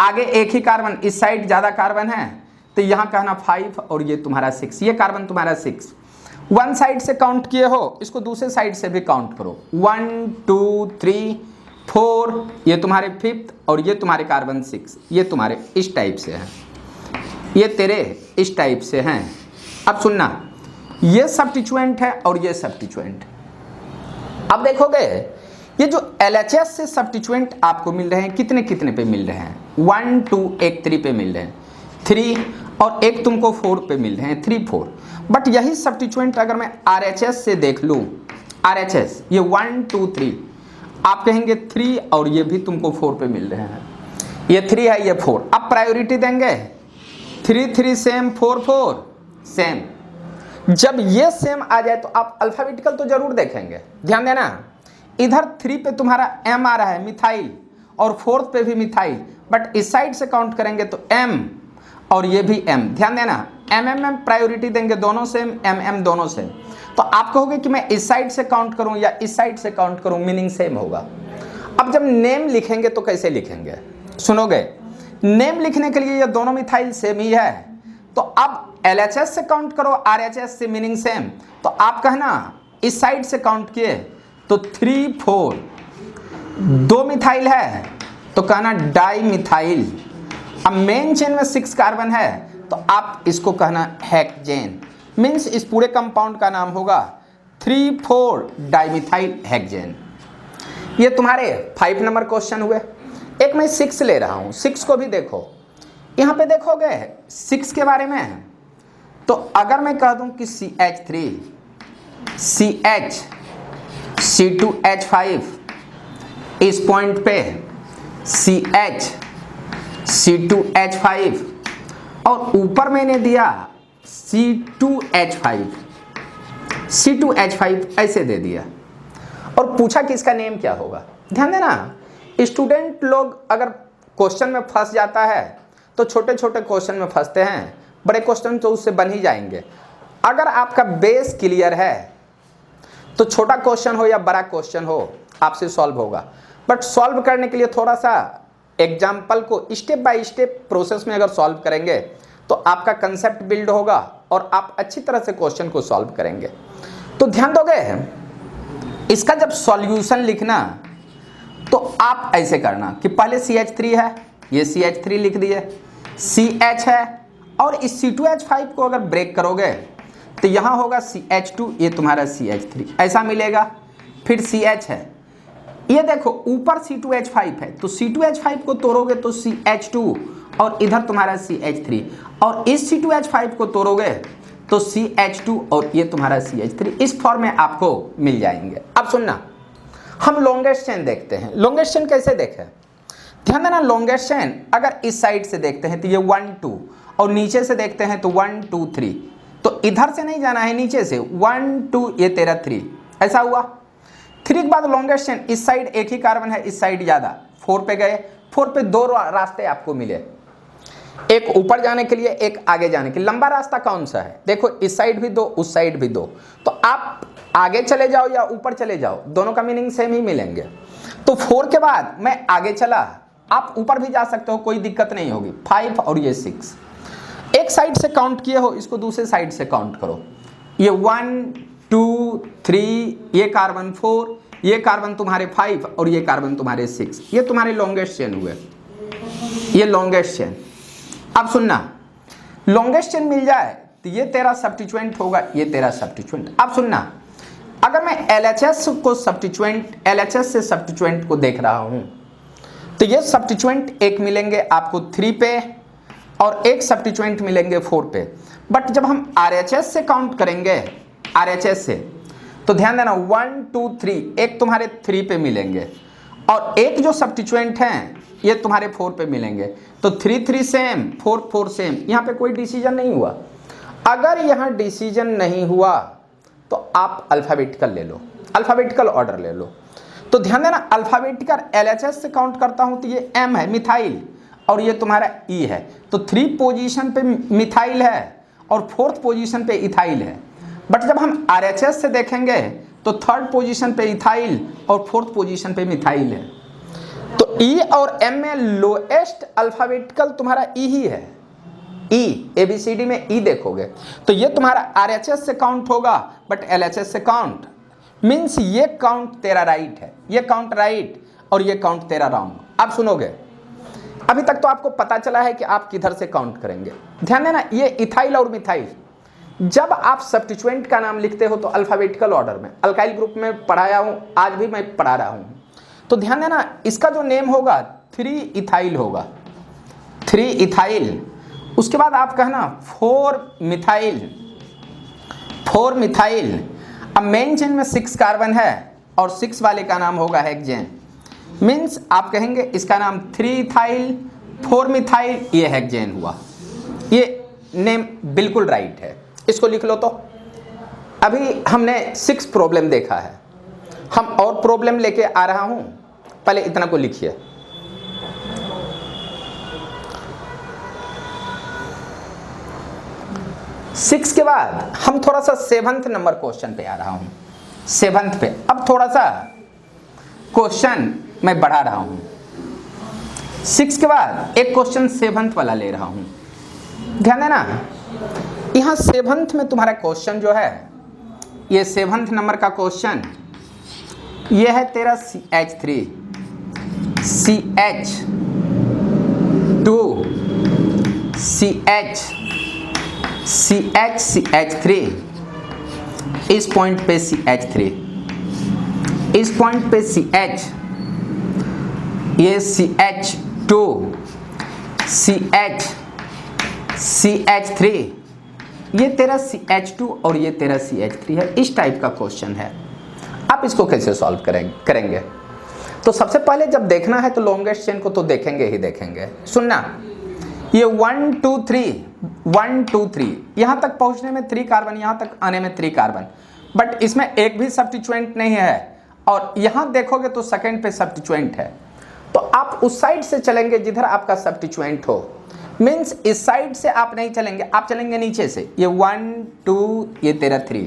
आगे एक ही कार्बन, इस साइड ज़्यादा कार्बन है, तो यहाँ कहना 5 और ये तुम्हारा 6, ये कार्बन तुम्हारा 6। 1 साइड से काउंट किए हो, इसको दूसरे साइड से भी काउंट करो, 1 2 3 4, ये तुम्हारे 5th और ये तुम्हारे कार्बन 6, ये तुम्हारे इस टाइप से हैं, ये तेरे इस टाइप से हैं। अब सुनना, ये सब्स्टिट्यूएंट है और ये सब्स्टिट्यूएंट। अब देखोगे ये जो LHS से सब्स्टिट्यूएंट आपको मिल रहे हैं, कितने कितने पे मिल रहे हैं? 1 2, एक 3 पे मिल रहे हैं, 3 और एक तुमको 4 पे मिल रहे हैं, 3 4। बट यही सब्स्टिट्यूएंट अगर मैं RHS से देख लूँ, RHS ये 1 2 3, आप कहेंगे 3 और ये भी तुमको 4 पे मिल रहे हैं, ये 3 है ये 4। अब प्रायोरिटी देंगे 3 3 सेम, 4 4 सेम। जब ये सेम आ जाए तो आप अल्फाबेटिकल तो जरूर देखेंगे। ध्यान देना, इधर 3 पे तुम्हारा M आ रहा है मिथाइल और 4th पे भी मिथाइल, बट इस साइड से काउंट करेंगे तो M और ये भी M। ध्यान देना, M प्रायोरिटी देंगे, दोनों सेम, M दोनों सेम। तो आप कहोगे कि मैं इस साइड से काउंट करूं या इस साइड से काउंट करूं, मीनिंग सेम होगा। अब जब नेम लिखेंगे तो कैसे लिखेंगे? सुनोगे, नेम लिखने के लिए ये दोनों मिथाइल सेम ही है, तो अब LHS से काउंट करो, RHS से, मीनिंग सेम। तो आप कहना इस साइड से काउंट किए तो 3 4, 2 मिथाइल है, तो कहना डाइमिथाइल। अब मेन चेन में 6 कार्बन है तो आप इसको कहना हेक्सेन, मीन्स इस पूरे कंपाउंड का नाम होगा 3,4 डाइमिथाइल हेक्सेन। ये तुम्हारे 5 नंबर क्वेश्चन हुए। एक मैं 6 ले रहा हूं, 6 को भी देखो। यहां पे देखोगे 6 के बारे में, तो अगर मैं कह दूं कि CH3 CH C2H5, इस पॉइंट पे CH C2H5 और ऊपर मैंने दिया C2H5 ऐसे दे दिया और पूछा कि इसका नेम क्या होगा। ध्यान देना, स्टूडेंट लोग अगर क्वेश्चन में फंस जाता है तो छोटे छोटे क्वेश्चन में फंसते हैं, बड़े क्वेश्चन तो उससे बन ही जाएंगे। अगर आपका बेस क्लियर है तो छोटा क्वेश्चन हो या बड़ा क्वेश्चन हो आपसे सॉल्व होगा। बट सॉल्व करने के लिए थोड़ा सा एग्जाम्पल को स्टेप बाय स्टेप प्रोसेस में अगर सॉल्व करेंगे तो आपका कंसेप्ट बिल्ड होगा और आप अच्छी तरह से क्वेश्चन को सॉल्व करेंगे। तो ध्यान दोगे, इसका जब सॉल्यूशन लिखना तो आप ऐसे करना कि पहले CH3 है, ये CH3 लिख दिए, CH है और इस C2H5 को अगर ब्रेक करोगे तो यहां होगा CH2, ये तुम्हारा CH3 ऐसा मिलेगा। फिर CH है, ये देखो ऊपर C2H5 है तो C2H5 को तोड़ोगे तो CH2 और इधर तुम्हारा CH3 और इस C2H5 को तोड़ोगे तो CH2 और ये तुम्हारा CH3। इस फॉर्म में आपको मिल जाएंगे। अब सुनना, हम लॉन्गेस्ट चेन देखते हैं। लॉन्गेस्ट चेन कैसे देखें, ध्यान देना। लॉन्गेस्ट चेन अगर इस साइड से देखते हैं तो ये 1 2 और नीचे से देखते हैं तो 1 2 3, तो इधर से नहीं जाना है, नीचे से 1 2, ये तेरा 3 ऐसा हुआ। 3 के बाद लॉन्गेस्ट चेन, इस साइड एक ही कार्बन है, इस साइड ज्यादा, 4 पे गए। 4 पे 2 रास्ते आपको मिले, एक ऊपर जाने के लिए, एक आगे जाने के लिए। लंबा रास्ता कौन सा है, देखो इस साइड भी 2, उस साइड भी 2, तो आप आगे चले जाओ या ऊपर चले जाओ, दोनों का मीनिंग सेम ही मिलेंगे। तो 4 के बाद मैं आगे चला, आप ऊपर भी जा सकते हो, कोई दिक्कत नहीं होगी। 5 और ये 6, एक साइड से काउंट किए हो, इसको दूसरे साइड से काउंट करो। ये 1 2 3, ये कार्बन 4, ये कार्बन तुम्हारे 5 और ये कार्बन तुम्हारे 6, ये तुम्हारे लॉन्गेस्ट चेन हुए, ये लॉन्गेस्ट चेन। अब सुनना, लॉन्गेस्ट चेन मिल जाए तो ये तेरा सब्स्टिट्यूएंट होगा, ये तेरा सब्स्टिट्यूएंट। अब सुनना, अगर मैं LHS को सब्स्टिट्यूएंट, LHS से सब्स्टिट्यूएंट को देख रहा हूं तो ये सब्स्टिट्यूएंट एक मिलेंगे आपको 3 पे और एक सब्स्टिट्यूएंट मिलेंगे 4 पे। बट जब हम RHS से काउंट करेंगे, RHS से, तो ध्यान देना 1 2 3, एक तुम्हारे 3 पे मिलेंगे और एक जो सब्स्टिट्यूएंट हैं ये तुम्हारे 4 पे मिलेंगे। तो 3 3 सेम, 4 4 सेम, यहाँ पे कोई डिसीजन नहीं हुआ। अगर यहाँ डिसीजन नहीं हुआ तो आप अल्फाबेटिकल ले लो, अल्फाबेटिकल ऑर्डर ले लो। तो ध्यान देना, अल्फाबेटिकल LHS से काउंट करता हूं तो ये M है, मिथाइल, और ये तुम्हारा E है, तो 3 पोजीशन पे मिथाइल है और 4th पोजीशन पे इथाइल है। बट जब हम RHS से देखेंगे तो 3rd पोजीशन पे इथाइल और 4th पोजीशन पे मिथाइल है। तो E और M में लोएस्ट अल्फाबेटिकल तुम्हारा E ही है, E, ABCD में E देखोगे तो ये तुम्हारा RHS से काउंट होगा, बट LHS से काउंट, मीन्स ये काउंट तेरा राइट है, ये काउंट राइट और ये काउंट तेरा रॉन्ग। अब सुनोगे, अभी तक तो आपको पता चला है कि आप किधर से काउंट करेंगे। ध्यान देना, ये इथाइल और मिथाइल, जब आप सब्स्टिट्यूएंट का नाम लिखते हो तो अल्फाबेटिकल ऑर्डर में, अल्काइल ग्रुप में पढ़ाया हूं, आज भी मैं पढ़ा रहा हूं। तो ध्यान देना, इसका जो नेम होगा 3 इथाइल होगा, 3 इथाइल। उसके बाद आप कहना 4 मिथाइल, 4 मिथाइल। अब मेन चेन में 6 कार्बन है और 6 वाले का नाम होगा हेक्सेन, मीन्स आप कहेंगे इसका नाम 3 इथाइल 4 मिथाइल, ये हेक्सेन हुआ। ये नेम बिल्कुल राइट है, इसको लिख लो। तो अभी हमने 6 प्रॉब्लम देखा है, हम और प्रॉब्लम लेके आ रहा हूं, पहले इतना को लिखिए। सिक्स के बाद हम थोड़ा सा 7th नंबर क्वेश्चन पे आ रहा हूं, 7th पे। अब थोड़ा सा क्वेश्चन मैं बढ़ा रहा हूं, 6 के बाद एक क्वेश्चन 7th वाला ले रहा हूं। ध्यान देना, यहां 7th में तुम्हारा क्वेश्चन जो है, ये 7th नंबर का क्वेश्चन, ये है तेरा CH3 CH2 CH3, इस पॉइंट पे CH3, इस पॉइंट पे CH, ये CH2 CH3, ये तेरा CH2 और ये तेरा CH3 है। इस टाइप का क्वेश्चन है। आप इसको कैसे सॉल्व करेंगे? तो सबसे पहले जब देखना है तो लॉन्गेस्ट चेन को तो देखेंगे ही देखेंगे। सुनना, ये 1 2 3 1 2 3 यहाँ तक पहुँचने में 3 कार्बन, यहाँ तक आने में 3 कार्बन, बट इसमें एक भी सब्स्टिट्यूएंट नहीं है। और यहाँ देखोगे तो सेकंड पे सब्स्टिट्यूएंट है। तो आप उस साइड से चलेंगे जिधर आपका सब्स्टिट्यूएंट हो। मीन्स इस साइड से आप नहीं चलेंगे, आप चलेंगे नीचे से। ये 1 2, ये तेरा 3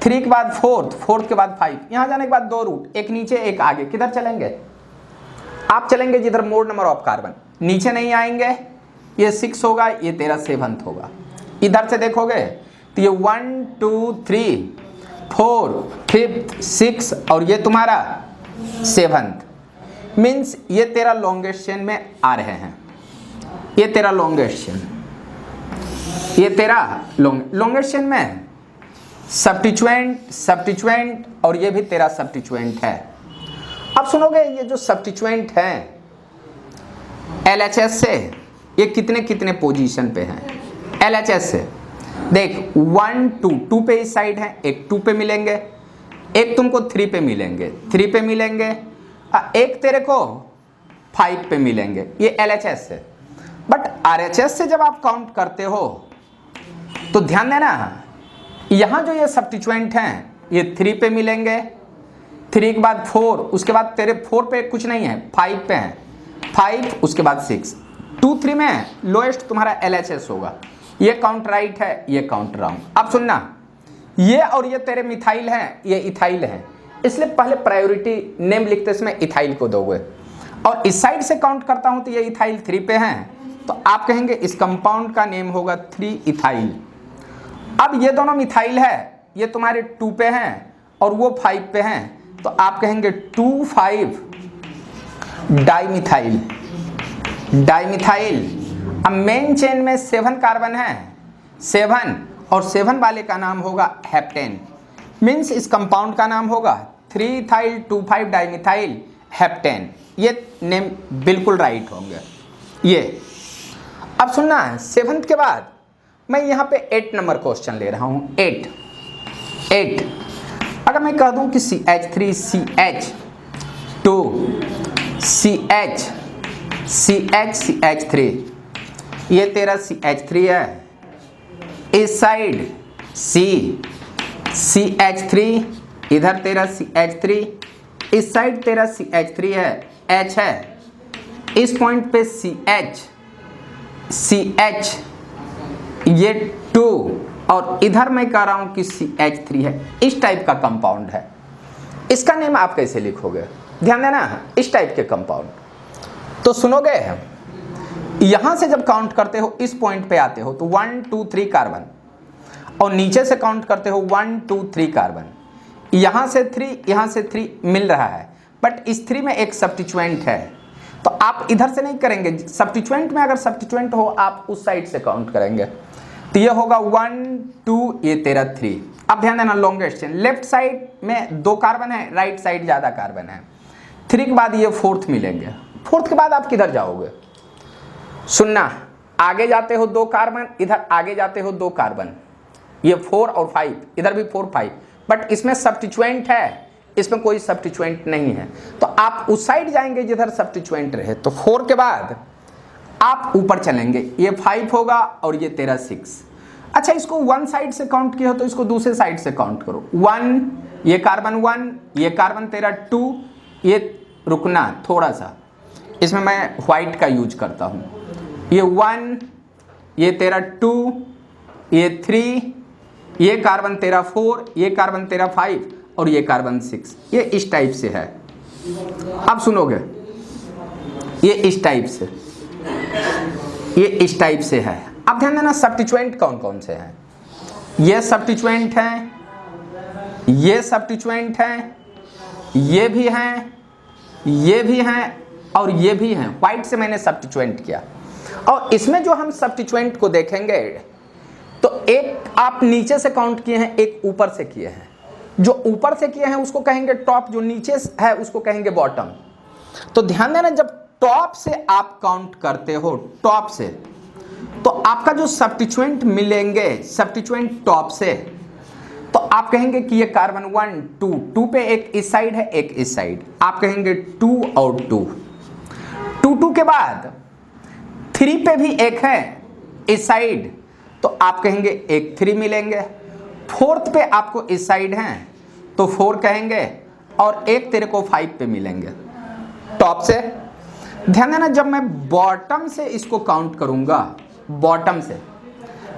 के बाद फोर्थ के बाद 5, यहाँ जाने के बाद 2 रूट, एक नीचे एक आगे। किधर चलेंगे? आप चलेंगे जिधर मोर नंबर ऑफ कार्बन। नीचे नहीं आएंगे, ये 6 होगा, ये तेरा 7th होगा। इधर से देखोगे तो ये 1 2 3 4 5 6 और ये तुम्हारा 7th। मीन्स ये तेरा लॉन्गेस्ट चेन में आ रहे हैं। ये तेरा लॉन्गेस्ट चेन, ये तेरा लॉन्गेस्ट चेन में सब्स्टिट्यूएंट और ये भी तेरा सब्स्टिट्यूएंट है। अब सुनोगे, ये जो सब्स्टिट्यूएंट हैं LHS से, ये कितने कितने पोजीशन पे हैं? LHS से देख 1 2 पे इस साइड है, एक 2 पे मिलेंगे, एक तुमको 3 पे मिलेंगे, 3 पे मिलेंगे, एक तेरे को 5 पे मिलेंगे। ये LHS से। बट RHS से जब आप काउंट करते हो तो ध्यान देना, यहाँ जो ये सब्स्टिट्यूएंट हैं ये 3 पे मिलेंगे, 3 के बाद 4, उसके बाद तेरे 4 पे कुछ नहीं है, 5 पे हैं, 5 उसके बाद 6, 2 3 में लोएस्ट तुम्हारा LHS होगा। ये काउंट राइट है, ये काउंट रॉन्ग। अब सुनना, ये और ये तेरे मिथाइल हैं, ये इथाइल हैं, इसलिए पहले प्रायोरिटी नेम लिखते समय इथाइल को दोगे। और इस साइड से काउंट करता हूं तो ये इथाइल 3 पे हैं, तो आप कहेंगे इस कंपाउंड का नेम होगा 3 इथाइल। अब ये दोनों मिथाइल है, ये तुम्हारे 2 पे हैं और वो 5 पे हैं, तो आप कहेंगे 2 5 डाइमिथाइल। अब मेन चेन में 7 कार्बन है, 7 और 7 वाले का नाम होगा हेप्टेन। मीन्स इस कंपाउंड का नाम होगा 3 इथाइल 2 5 डाइमिथाइल हेप्टेन। ये नेम बिल्कुल राइट होंगे। ये अब सुनना है, 7th के बाद मैं यहाँ पे 8 नंबर क्वेश्चन ले रहा हूँ। 8 अगर मैं कह दूँ कि CH3 CH2 CH3, ये तेरा CH3 है, इस साइड CH3, इधर तेरा CH3, इस साइड तेरा CH3 है, H है, इस पॉइंट पे CH ये 2 और इधर मैं कह रहा हूं कि CH3 है। इस टाइप का कंपाउंड है। इसका नेम आप कैसे लिखोगे? ध्यान देना, इस टाइप के कंपाउंड। तो सुनोगे, यहां से जब काउंट करते हो इस पॉइंट पे आते हो तो 1 2 3 कार्बन, और नीचे से काउंट करते हो 1 2 3 कार्बन। यहां से 3 मिल रहा है, बट इस 3 में एक सब्स्टिट्यूएंट है, तो आप इधर से नहीं करेंगे। सब्स्टिट्यूएंट में अगर सब्स्टिट्यूएंट हो आप उस साइड से काउंट करेंगे, तो ये होगा 1 2, ये तेरा 3। अब ध्यान देना, लॉन्गेस्ट चेन लेफ्ट साइड में 2 कार्बन है, राइट साइड ज्यादा कार्बन है। 3 के बाद ये 4th मिलेंगे। 4th के बाद आप किधर जाओगे? सुनना, आगे जाते हो 2 कार्बन, इधर आगे जाते हो 2 कार्बन, ये 4 और 5, इधर भी 4 5, बट इसमें सब्स्टिट्यूएंट है, इसमें कोई सब्स्टिट्यूएंट नहीं है, तो आप उस साइड जाएंगे जिधर सब्स्टिट्यूएंट रहे। तो 4 के बाद आप ऊपर चलेंगे, ये 5 होगा और ये तेरा 6। अच्छा, इसको 1 साइड से काउंट किया हो तो इसको दूसरे साइड से काउंट करो। 1, ये कार्बन 1, ये कार्बन तेरा 2, ये रुकना थोड़ा सा, इसमें मैं व्हाइट का यूज करता हूँ। ये 1, ये तेरा 2, ये 3, ये कार्बन तेरा 4, ये कार्बन तेरा 5 और ये कार्बन 6। ये इस टाइप से है। अब सुनोगे, ये इस टाइप से, ये इस टाइप से है। अब ध्यान देना, सब्स्टिट्यूएंट कौन कौन से हैं? ये सब्स्टिट्यूएंट हैं, ये सब्स्टिट्यूएंट हैं, ये भी हैं, ये भी हैं और ये भी हैं, वाइट से मैंने सब्स्टिट्यूएंट किया। और इसमें जो हम सब्स्टिट्यूएंट को देखेंगे तो एक आप नीचे से काउंट किए हैं, एक ऊपर से किए हैं। जो ऊपर से किए हैं उसको कहेंगे टॉप, जो नीचे है उसको कहेंगे बॉटम। तो ध्यान देना, जब टॉप से आप काउंट करते हो, टॉप से, तो आपका जो सब्स्टिट्यूएंट मिलेंगे, सब्स्टिट्यूएंट टॉप से, तो आप कहेंगे कि ये कार्बन 1 2 2 पे एक इस साइड है, एक इस साइड, आप कहेंगे 2 और 2 2 2 के बाद 3 पे भी एक है इस साइड, तो आप कहेंगे एक 3 मिलेंगे। 4th पे आपको इस साइड हैं तो 4 कहेंगे, और एक तेरे को 5 पे मिलेंगे टॉप से। ध्यान देना, जब मैं बॉटम से इसको काउंट करूंगा, बॉटम से,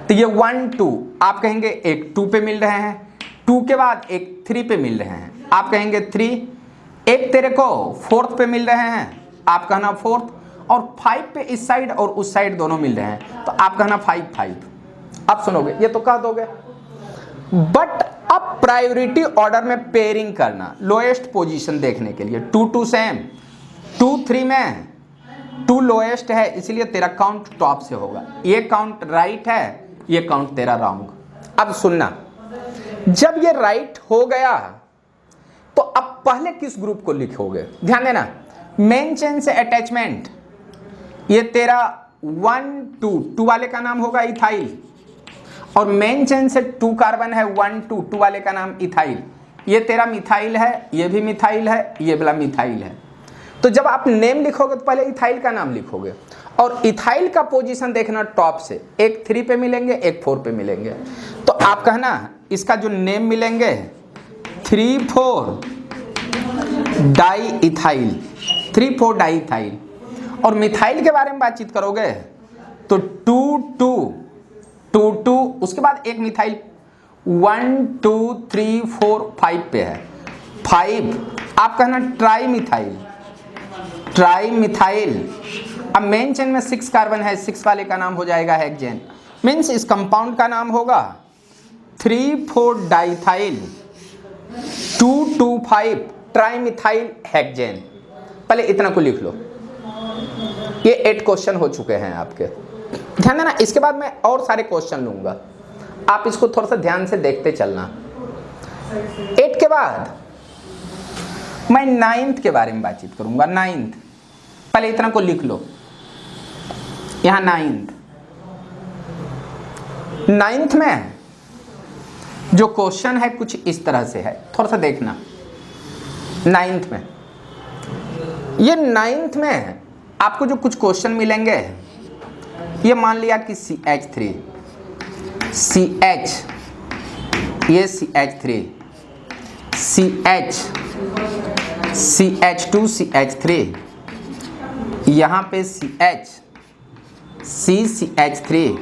तो ये 1 2 आप कहेंगे एक 2 पे मिल रहे हैं, 2 के बाद एक 3 पे मिल रहे हैं, आप कहेंगे 3, एक तेरे को 4th पे मिल रहे हैं, आप कहना 4th, और 5 पे इस साइड और उस साइड दोनों मिल रहे हैं, तो आप कहना 5 5। अब सुनोगे, ये तो कह दोगे, बट अब प्रायोरिटी ऑर्डर में पेयरिंग करना, लोएस्ट पोजीशन देखने के लिए 2 2 सेम, 2 3 में 2 लोएस्ट है, इसलिए तेरा काउंट टॉप से होगा। ये काउंट राइट है, ये काउंट तेरा रॉन्ग। अब सुनना, जब ये राइट हो गया तो अब पहले किस ग्रुप को लिखोगे? ध्यान देना, मेन चेन से अटैचमेंट, ये तेरा 1 2 2 वाले का नाम होगा इथाइल, और मेन चेन से 2 कार्बन है, 1 2 2 वाले का नाम इथाइल, ये तेरा मिथाइल है, ये भी मिथाइल है, ये वाला मिथाइल है। तो जब आप नेम लिखोगे तो पहले इथाइल का नाम लिखोगे, और इथाइल का पोजीशन देखना टॉप से, एक 3 पे मिलेंगे, एक 4 पे मिलेंगे, तो आप कहना इसका जो नेम मिलेंगे 3 4 डाई इथाइल, 3 4 डाई इथाइल। और मिथाइल के बारे में बातचीत करोगे तो 2 2 2 2, उसके बाद एक मिथाइल 1 2 3 4 5 पे है, 5 आप कहना ट्राई मिथाइल, ट्राई मिथाइल। अब मेन चेन में 6 कार्बन है, 6 वाले का नाम हो जाएगा हेक्सेन, मीन्स इस कंपाउंड का नाम होगा 3 4 डाइथाइल 2 2 5 ट्राई मिथाइल हेक्सेन। पहले इतना को लिख लो, ये 8 क्वेश्चन हो चुके हैं आपके। ध्यान देना, इसके बाद मैं और सारे क्वेश्चन लूंगा, आप इसको थोड़ा सा ध्यान से देखते चलना। 8 के बाद मैं 9th के बारे में बातचीत करूंगा। 9th, पहले इतना को लिख लो, यहां 9th में जो क्वेश्चन है कुछ इस तरह से है, थोड़ा सा देखना। 9th में, ये 9th में आपको जो कुछ क्वेश्चन मिलेंगे, ये मान लिया कि CH3 CH, ये CH3 CH CH2 CH3, यहाँ पे CH CH3,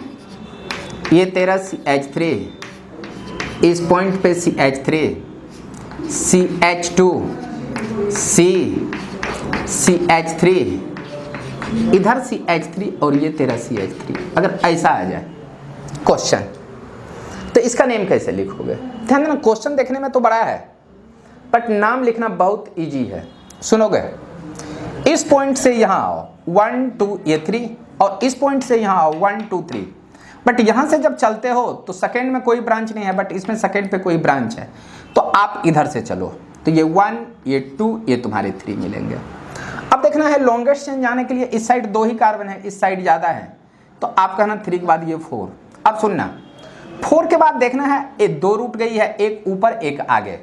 ये तेरा CH3, इस पॉइंट पे CH3 CH2 CH3, इधर CH3 और ये तेरा CH3। अगर ऐसा आ जाए क्वेश्चन तो इसका नेम कैसे लिखोगे? ध्यान देना, क्वेश्चन देखने में तो बड़ा है बट नाम लिखना बहुत इजी है। सुनोगे, इस पॉइंट से यहाँ आओ 1 2 ये 3, और इस पॉइंट से यहाँ आओ 1 2 3, बट यहाँ से जब चलते हो तो सेकेंड में कोई ब्रांच नहीं है, बट इसमें सेकेंड पे कोई ब्रांच है, तो आप इधर से चलो, तो ये 1 ये 2 ये तुम्हारे 3 मिलेंगे। अब देखना है लॉन्गेस्ट चेन जाने के लिए, इस साइड 2 ही कार्बन है, इस साइड ज़्यादा है, तो आप कहना 3 के बाद ये 4। अब सुनना, 4 के बाद देखना है, ये 2 रूट गई है, एक ऊपर एक आगे,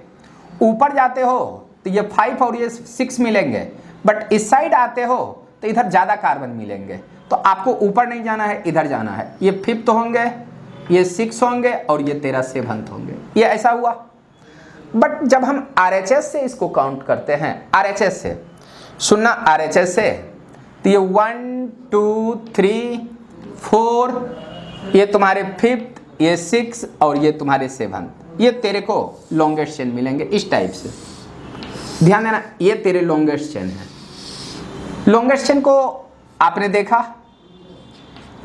ऊपर जाते हो तो ये 5 और ये 6 मिलेंगे, बट इस साइड आते हो तो इधर ज़्यादा कार्बन मिलेंगे, तो आपको ऊपर नहीं जाना है, इधर जाना है। ये 5th होंगे, ये 6 होंगे, और ये तेरा 7th होंगे। ये ऐसा हुआ। बट जब हम RHS से इसको काउंट करते हैं, RHS से सुनना, RHS से, तो ये 1 2 3 4, ये तुम्हारे 5th, ये 6 और ये तुम्हारे 7th, ये तेरे को लॉन्गेस्ट चेन मिलेंगे इस टाइप से। ध्यान देना, ये तेरे लॉन्गेस्ट चेन है। लॉन्गेस्ट चेन को आपने देखा,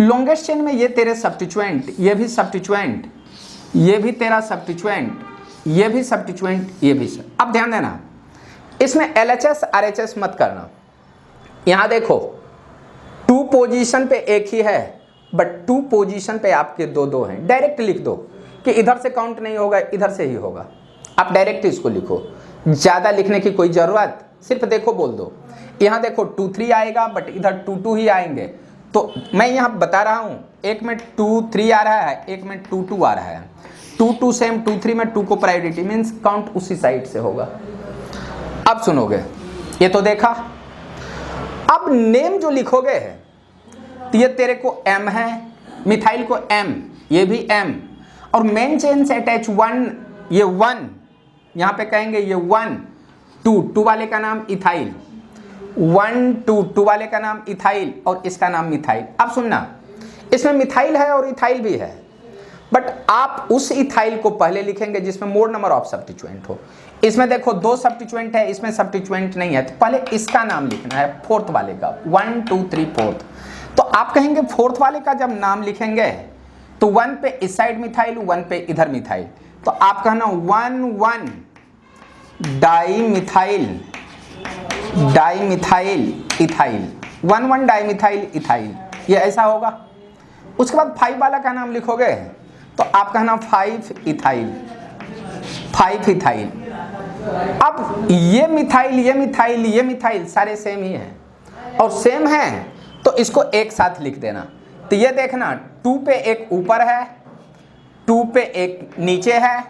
लॉन्गेस्ट चेन में ये तेरे सब्स्टिट्यूएंट, ये भी सब्स्टिट्यूएंट, ये भी तेरा सब्स्टिट्यूएंट, ये भी सब्स्टिट्यूएंट, ये भी। अब ध्यान देना, इसमें LHS RHS मत करना, यहां देखो 2 पोजीशन पे एक ही है, बट 2 पोजीशन पे आपके दो दो हैं। डायरेक्ट लिख दो कि इधर से काउंट नहीं होगा, इधर से ही होगा। आप डायरेक्ट इसको लिखो, ज़्यादा लिखने की कोई ज़रूरत, सिर्फ देखो बोल दो। यहाँ देखो 2 3 आएगा, बट इधर 2 2 ही आएंगे। तो मैं यहाँ बता रहा हूँ, एक में 2 3 आ रहा है, एक में 2 2 आ रहा है। 2 2 सेम, 2 3 में 2 को प्रायोरिटी मीन्स काउंट उसी साइड से होगा। अब सुनोगे, ये तो देखा। अब नेम जो लिखोगे तो ये तेरे को M है, मिथाइल को M, ये भी M, और मेन चेन से अटैच 1, ये 1, यहाँ पे कहेंगे ये 1 2 2 वाले का नाम इथाइल, 1 2 2 वाले का नाम इथाइल, और इसका नाम मिथाइल। अब सुनना, इसमें मिथाइल है और इथाइल भी है, बट आप उस इथाइल को पहले लिखेंगे जिसमें मोर नंबर ऑफ सब्स्टिट्यूएंट हो। इसमें देखो 2 सब्स्टिट्यूएंट है, इसमें सब्स्टिट्यूएंट नहीं है, तो पहले इसका नाम लिखना है, फोर्थ वाले का, 1 2 3 फोर्थ। तो आप कहेंगे फोर्थ वाले का जब नाम लिखेंगे तो 1 पे इस साइड मिथाइल, 1 पे इधर मिथाइल, तो आप कहना 1 1 डाईमिथाइल इथाइल, 1 1 डाईमिथाइल इथाइल, ये ऐसा होगा। उसके बाद 5 वाला का नाम लिखोगे तो आप कहना 5 इथाइल। अब ये मिथाइल सारे सेम ही हैं, और सेम है तो इसको एक साथ लिख देना। तो ये देखना 2 पे एक ऊपर है, 2 पे एक नीचे है,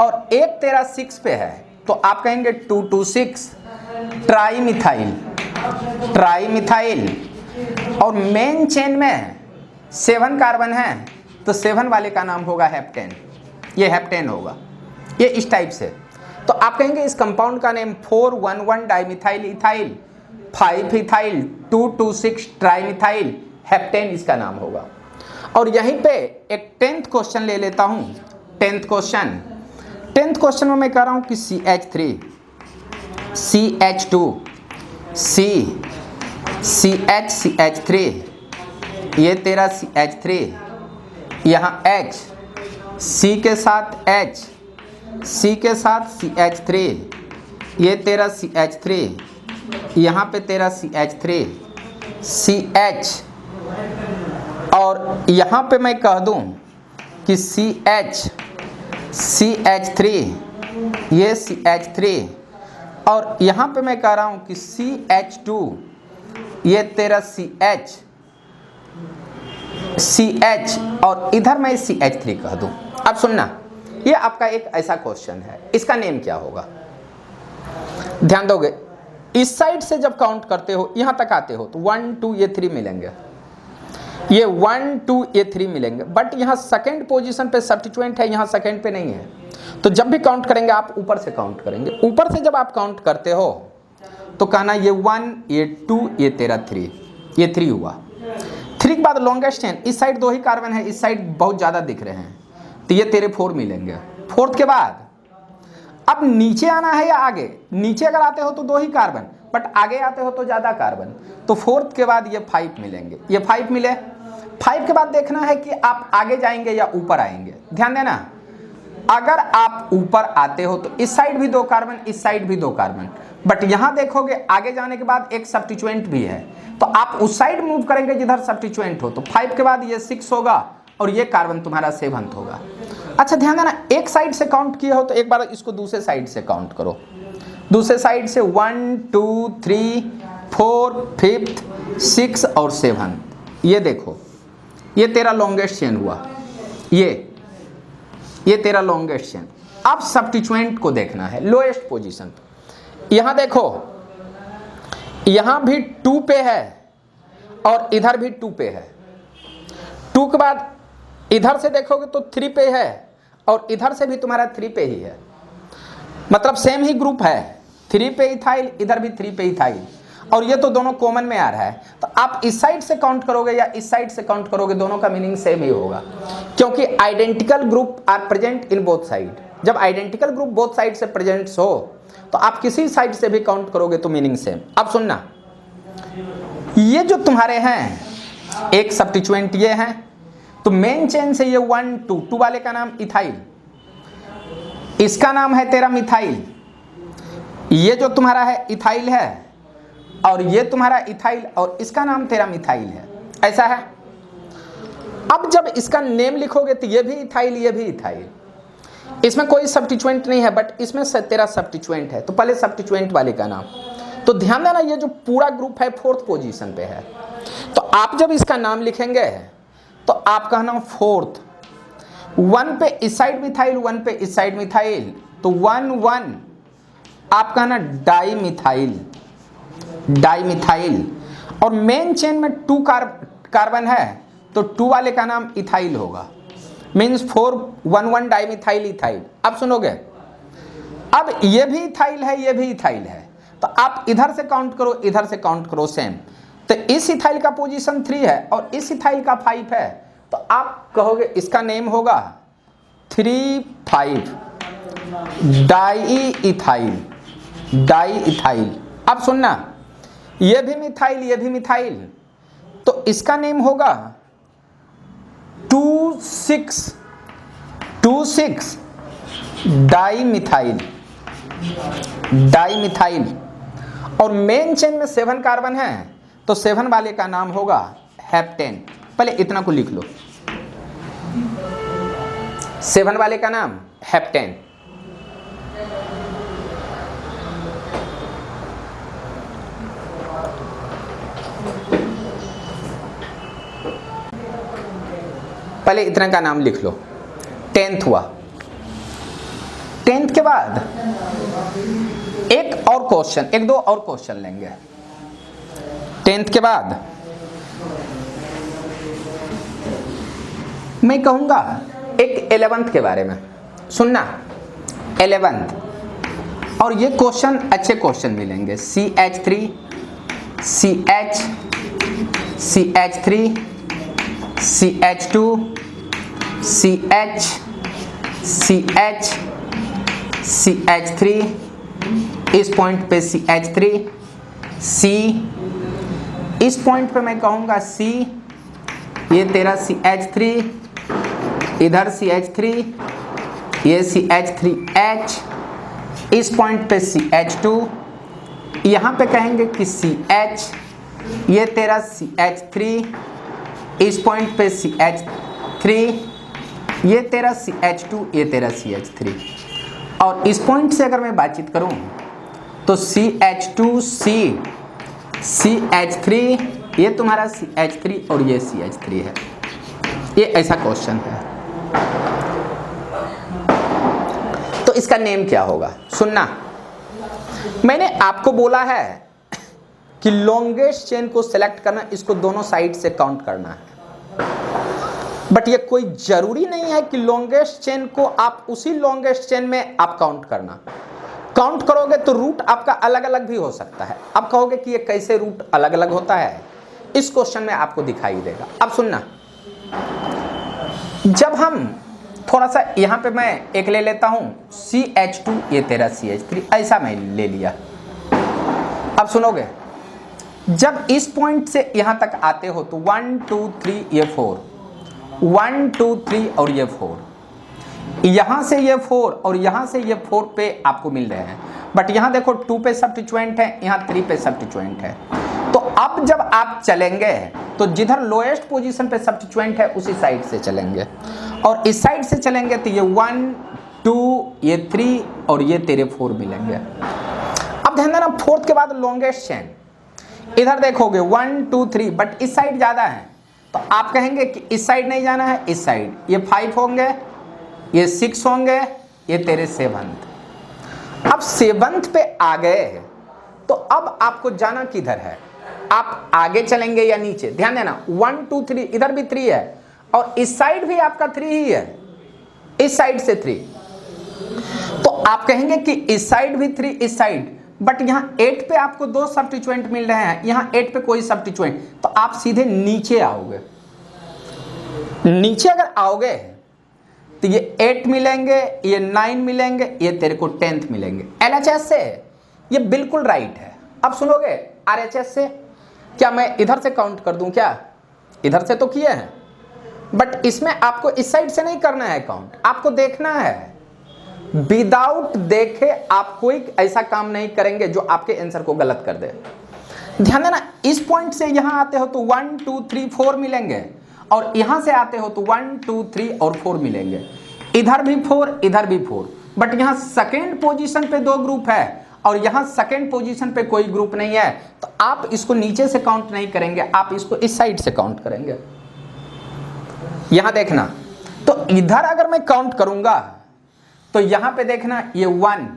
और एक तेरा 6 पे है, तो आप कहेंगे 2 2 6 ट्राईमिथाइल। और मेन चेन में 7 कार्बन है, तो 7 वाले का नाम होगा हेप्टेन, ये हेप्टेन होगा, ये इस टाइप से। तो आप कहेंगे इस कंपाउंड का name 4 1 1 dimethyl ethyl, 5 ethyl, 2 2 6 trimethyl, heptane इसका नाम होगा। और यहीं पे एक 10th क्वेश्चन ले लेता हूँ। 10th क्वेश्चन में मैं कह रहा हूँ कि CH3 CH2 CH3, ये तेरा CH3, यहाँ H, C के साथ H, C के साथ CH3, ये तेरा CH3, यहाँ पे तेरा CH3 CH, और यहाँ पे मैं कह दूँ कि CH3, ये CH3, और यहाँ पे मैं कह रहा हूँ कि CH2, ये तेरा CH, और इधर मैं CH3 कह दूँ। अब सुनना, ये आपका एक ऐसा क्वेश्चन है, इसका नेम क्या होगा? ध्यान दोगे, इस साइड से जब काउंट करते हो, यहाँ तक आते हो तो 1 2 ये 3 मिलेंगे, ये 1 2 ये 3 मिलेंगे, बट यहाँ सेकंड पोजीशन पे सब्स्टिट्यूएंट है, यहाँ सेकंड पे नहीं है। तो जब भी काउंट करेंगे आप ऊपर से काउंट करेंगे। ऊपर से जब आप काउंट करते हो तो कहना ये 1 ये 2 ये तेरा 3, ये 3 हुआ। 3 के बाद लॉन्गेस्ट चेन, इस साइड 2 ही कार्बन है, इस साइड बहुत ज़्यादा दिख रहे हैं, तो ये तेरे 4 मिलेंगे। 4th के बाद अब नीचे आना है या आगे? नीचे अगर आते हो तो 2 ही कार्बन, बट आगे आते हो तो ज़्यादा कार्बन, तो 4th के बाद ये 5 मिलेंगे, ये 5 मिले। 5 के बाद देखना है कि आप आगे जाएंगे या ऊपर आएंगे। ध्यान देना, अगर आप ऊपर आते हो तो इस साइड भी 2 कार्बन, इस साइड भी 2 कार्बन, बट यहाँ देखोगे आगे जाने के बाद एक सब्स्टिट्यूएंट भी है, तो आप उस साइड मूव करेंगे जिधर सब्स्टिट्यूएंट हो। तो 5 के बाद ये 6 होगा, और ये कार्बन तुम्हारा 7th होगा। अच्छा ध्यान देना, एक साइड से काउंट किया हो तो एक बार इसको दूसरे साइड से काउंट करो। दूसरे साइड से 1 2 3 4 5th 6 और 7th, ये देखो, ये तेरा लॉन्गेस्ट चेन हुआ, ये तेरा लॉन्गेस्ट चेन। अब सब्स्टिट्यूएंट को देखना है लोएस्ट पोजीशन पे। यहाँ देखो, यहाँ भी 2 पे है और इधर भी 2 पे है। 2 के बाद इधर से देखोगे तो 3 पे है, और इधर से भी तुम्हारा 3 पे ही है, मतलब सेम ही ग्रुप है। 3 पे इथाइल, इधर भी 3 पे इथाइल, और ये तो दोनों कॉमन में आ रहा है। तो आप इस साइड से काउंट करोगे या इस साइड से काउंट करोगे, दोनों का मीनिंग सेम ही होगा, क्योंकि identical group are present in both side. जब आइडेंटिकल ग्रुप बोथ साइड से प्रेजेंट हो तो आप किसी साइड से भी काउंट करोगे तो मीनिंग सेम। अब सुनना, ये जो तुम्हारे हैं एक सब्स्टिट्यूएंट ये हैं, तो मेन चेन से ये 1 2 2 वाले का नाम इथाइल, इसका नाम है तेरा मिथाइल। ये जो तुम्हारा है इथाइल है, और ये तुम्हारा इथाइल और इसका नाम तेरा मिथाइल है, ऐसा है। अब जब इसका नेम लिखोगे तो ये भी इथाइल, ये भी इथाइल, इसमें कोई सब्स्टिट्यूएंट नहीं है, बट इसमें तेरा सब्स्टिट्यूएंट है, तो पहले सब्स्टिट्यूएंट वाले का नाम। तो ध्यान देना ये जो पूरा ग्रुप है 4th पोजीशन पे है, तो आप जब इसका नाम लिखेंगे तो आप कहना 4th, 1 पे इस साइड मिथाइल, 1 पे इस साइड मिथाइल, तो 1 1 आप कहना डाइमिथाइल, डाइमिथाइल। और मेन चेन में 2 कार्बन है तो 2 वाले का नाम इथाइल होगा, मीन्स 4 1 1 डाइमिथाइल इथाइल। अब सुनोगे, अब ये भी इथाइल है, ये भी इथाइल है, तो आप इधर से काउंट करो, इधर से काउंट करो सेम। तो इस इथाइल का पोजीशन 3 है और इस इथाइल का 5 है, तो आप कहोगे इसका नेम होगा 3 5 डाई इथाइल, डाई इथाइल। अब सुनना, ये भी मिथाइल, ये भी मिथाइल, तो इसका नेम होगा 2 6 डाइमिथाइल, डाइमिथाइल। और मेन चेन में 7 कार्बन है तो 7 वाले का नाम होगा हेप्टेन। पहले इतना को लिख लो, 7 वाले का नाम हेप्टेन। पहले इतना का नाम लिख लो, 10th हुआ। 10th के बाद एक और क्वेश्चन, 1-2 और क्वेश्चन लेंगे 10th के बाद। मैं कहूंगा एक 11th के बारे में सुनना, 11th। और ये क्वेश्चन अच्छे क्वेश्चन मिलेंगे, CH3 CH CH3 CH2 CH CH CH3, इस पॉइंट पे CH3 C, इस पॉइंट पे मैं कहूँगा C, ये तेरा CH3, इधर CH3, ये CH3H, इस पॉइंट पे CH2, यहाँ पे कहेंगे कि CH, ये तेरा CH3, इस पॉइंट पे CH3, ये तेरा CH2, ये तेरा CH3। और इस पॉइंट से अगर मैं बातचीत करूं तो CH2C CH3, ये तुम्हारा CH3 और ये CH3 है। ये ऐसा क्वेश्चन है, तो इसका नेम क्या होगा? सुनना, मैंने आपको बोला है कि लॉन्गेस्ट चेन को सिलेक्ट करना, इसको दोनों साइड से काउंट करना है, बट ये कोई जरूरी नहीं है कि लॉन्गेस्ट चेन को आप उसी लॉन्गेस्ट चेन में आप काउंट करना। काउंट करोगे तो रूट आपका अलग अलग भी हो सकता है। अब कहोगे कि ये कैसे रूट अलग अलग होता है, इस क्वेश्चन में आपको दिखाई देगा। अब सुनना, जब हम थोड़ा सा यहाँ पे मैं एक ले लेता हूँ CH2, ये तेरा CH3, ऐसा मैं ले लिया। अब सुनोगे, जब इस पॉइंट से यहाँ तक आते हो तो 1 2 3 ये 4, 1 2 3 और ये 4, यहाँ से ये 4 और यहाँ से ये 4 पे आपको मिल रहे हैं, बट यहाँ देखो 2 पे सब्स्टिट्यूएंट है, यहाँ 3 पे सब्स्टिट्यूएंट है। तो अब जब आप चलेंगे तो जिधर लोएस्ट पोजीशन पे सब्स्टिट्यूएंट है उसी साइड से चलेंगे, और इस साइड से चलेंगे तो ये 1 2 ये 3 और ये तेरे 4 मिलेंगे। अब ध्यान देना, 4th के बाद लॉन्गेस्ट चेन, इधर देखोगे 1 2 3, बट इस साइड ज़्यादा है, तो आप कहेंगे कि इस साइड नहीं जाना है, इस साइड। ये 5 होंगे, ये 6 होंगे, ये तेरे 7th। अब 7th पे आ गए तो अब आपको जाना किधर है, आप आगे चलेंगे या नीचे? ध्यान देना, 1 2 3, इधर भी 3 है और इस साइड भी आपका 3 ही है, इस साइड से 3, तो आप कहेंगे कि इस साइड भी 3, इस साइड, बट यहाँ 8 पे आपको 2 सब्स्टिट्यूएंट मिल रहे हैं, यहाँ 8 पे कोई सब्स्टिट्यूएंट, तो आप सीधे नीचे आओगे। नीचे अगर आओगे तो ये 8 मिलेंगे, ये 9 मिलेंगे, ये तेरे को 10th मिलेंगे। LHS से ये बिल्कुल राइट है। अब सुनोगे RHS से, क्या मैं इधर से काउंट कर दूं? क्या इधर से तो किए हैं, बट इसमें आपको इस साइड से नहीं करना है काउंट, आपको देखना है। विदाउट देखे आप कोई ऐसा काम नहीं करेंगे जो आपके आंसर को गलत कर दे। ध्यान देना, इस पॉइंट से यहां आते हो तो 1 2 3 4 मिलेंगे, और यहां से आते हो तो 1 2 3 और 4 मिलेंगे। इधर भी 4, इधर भी 4, बट यहां सेकेंड पोजीशन पे 2 ग्रुप है और यहां सेकेंड पोजीशन पे कोई ग्रुप नहीं है, तो आप इसको नीचे से काउंट नहीं करेंगे, आप इसको इस साइड से काउंट करेंगे। यहां देखना, तो इधर अगर मैं काउंट करूंगा तो यहां पे देखना, ये 1,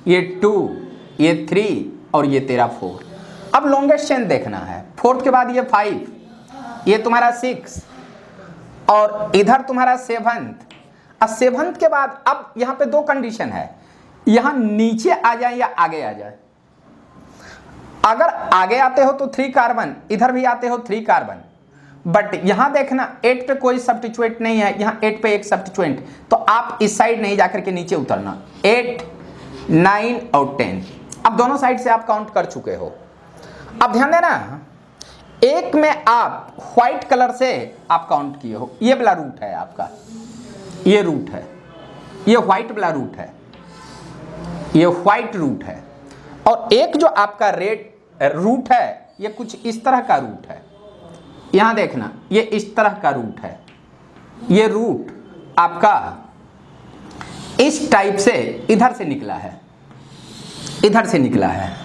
ये 2, ये 3 और ये तेरा 4। अब लॉन्गेस्ट चेन देखना है, 4th के बाद ये 5, ये तुम्हारा 6 और इधर तुम्हारा 7th। अब 7th के बाद अब यहां पे 2 कंडीशन है, यहां नीचे आ जाए या आगे आ जाए। अगर आगे आते हो तो 3 कार्बन, इधर भी आते हो 3 कार्बन, बट यहां देखना 8 पे कोई सब्स्टिट्यूएंट नहीं है, यहां 8 पे एक सब्स्टिट्यूएंट, तो आप इस साइड नहीं जाकर के नीचे उतरना। 8 9 और 10, अब दोनों साइड से आप काउंट कर चुके हो। अब ध्यान देना, एक में आप व्हाइट कलर से आप काउंट किए हो, ये वाला रूट है आपका, ये रूट है, ये व्हाइट वाला रूट है, ये व्हाइट रूट है, और एक जो आपका रेड रूट है, ये कुछ इस तरह का रूट है। यहां देखना, ये इस तरह का रूट है, ये रूट आपका इस टाइप से इधर से निकला है, इधर से निकला है,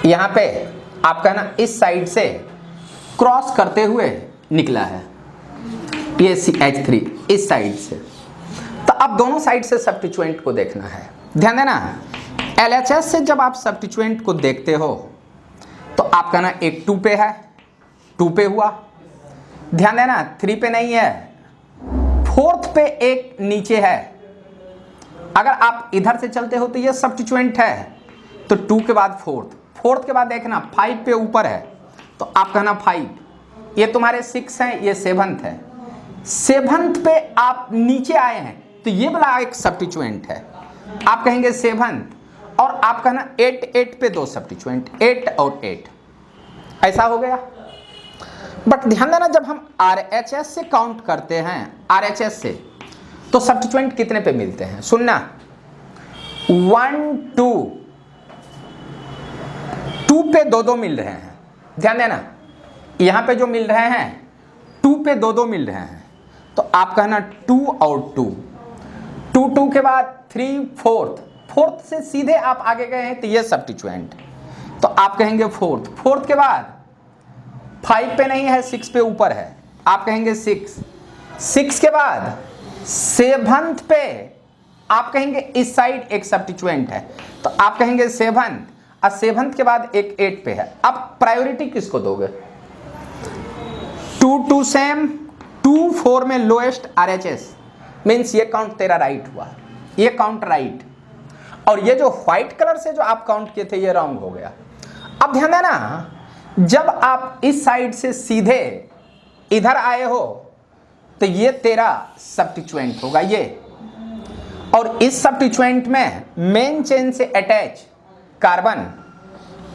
यहां पे आपका ना इस साइड से क्रॉस करते हुए निकला है, ये CH3 इस साइड से। तो अब दोनों साइड से सब्स्टिट्यूएंट को देखना है। ध्यान देना, LHS से जब आप सब्स्टिट्यूएंट को देखते हो तो आपका ना एक 2 पे है, 2 पे हुआ, ध्यान देना 3 पे नहीं है, 4th पे एक नीचे है। अगर आप इधर से चलते हो तो ये सब्स्टिट्यूएंट है, तो 2 के बाद 4th के बाद देखना 5 पे ऊपर है, तो आप कहना 5, ये तुम्हारे 6 हैं, ये 7th है। 7th पे आप नीचे आए हैं तो ये वाला एक सब्स्टिट्यूएंट है, आप कहेंगे 7th, और आप कहना 8 पे 2 सब्स्टिट्यूएंट, 8 और 8, ऐसा हो गया। बट ध्यान देना, जब हम RHS से काउंट करते हैं, RHS से, तो सब्स्टिट्यूएंट कितने पे मिलते हैं, सुनना, 1 2 पे 2 मिल रहे हैं। ध्यान देना, यहां पे जो मिल रहे हैं 2 पे 2 मिल रहे हैं, तो आप कहना 2 और 2 के बाद 3 4th से सीधे आप आगे गए हैं तो ये सब्स्टिट्यूएंट, तो आप कहेंगे 4th के बाद 5 पे नहीं है, 6 पे ऊपर है, आप कहेंगे 6 के बाद 7th पे आप कहेंगे इस साइड एक सब्स्टिट्यूएंट है, तो आप कहेंगे 7th, और 7th के बाद एक 8 पे है। अब प्रायोरिटी किसको दोगे, 2 सेम, 2 4 में लोएस्ट RHS, मीन्स ये काउंट तेरा राइट हुआ, ये काउंट राइट, और ये जो व्हाइट कलर से जो आप काउंट किए थे ये रॉन्ग हो गया। अब ध्यान देना, जब आप इस साइड से सीधे इधर आए हो तो ये तेरा सब्स्टिट्यूएंट होगा ये, और इस सब्स्टिट्यूएंट में मेन चेन से अटैच कार्बन,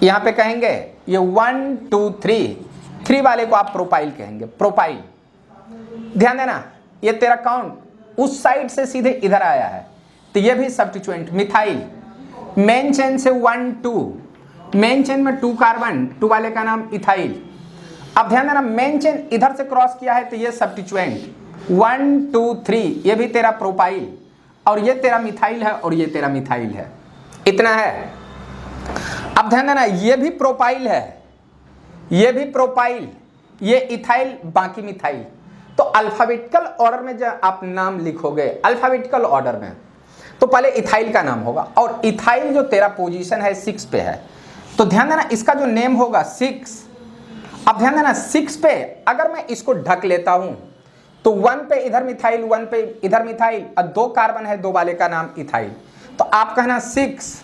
यहां पे कहेंगे ये 1 2 3 वाले को आप प्रोपाइल कहेंगे, प्रोपाइल। ध्यान देना, ये तेरा काउंट उस साइड से सीधे इधर आया है, तो ये भी सब्स्टिट्यूएंट मिथाइल, मेन चेन से 1 2, मेन चेन में 2 कार्बन, 2 वाले का नाम इथाइल। अब ध्यान देना, मेन चेन इधर से क्रॉस किया है तो ये सब्स्टिट्यूएंट 1 2 3, ये भी तेरा प्रोपाइल, और ये तेरा मिथाइल है, और ये तेरा मिथाइल है, इतना है। अब ध्यान देना, ये भी प्रोपाइल है, ये भी प्रोपाइल, ये इथाइल, बाकी मिथाइल। तो अल्फाबेटिकल ऑर्डर में जब आप नाम लिखोगे, अल्फाबेटिकल ऑर्डर में, तो पहले इथाइल का नाम होगा, और इथाइल जो तेरा पोजीशन है 6 पे है, तो ध्यान देना इसका जो नेम होगा 6। अब ध्यान देना, 6 पे अगर मैं इसको ढक लेता हूं तो 1 पे इधर मिथाइल, 1 पे इधर मिथाइल, और 2 कार्बन है, 2 वाले का नाम इथाइल, तो आप कहना 6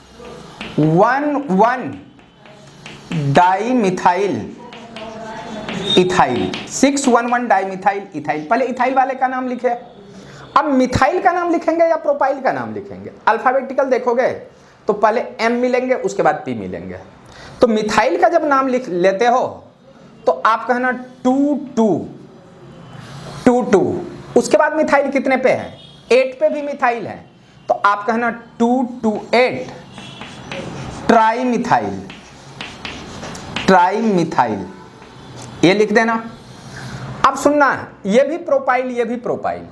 1 1 di methyl ethyl, 6 1 1 di methyl ethyl. पहले इथाइल वाले का नाम लिखे, अब मिथाइल का नाम लिखेंगे या प्रोपाइल का नाम लिखेंगे। अल्फाबेटिकल देखोगे तो पहले M मिलेंगे, उसके बाद P मिलेंगे। तो मिथाइल का जब नाम लिख लेते हो तो आप कहना 2 2 2 2, उसके बाद मिथाइल कितने पे है, 8 पे भी मिथाइल है, तो आप कहना 2 2 8 ट्राई मिथाइल, ट्राइमिथाइल, ये लिख देना। अब सुनना, ये भी प्रोपाइल, ये भी प्रोपाइल।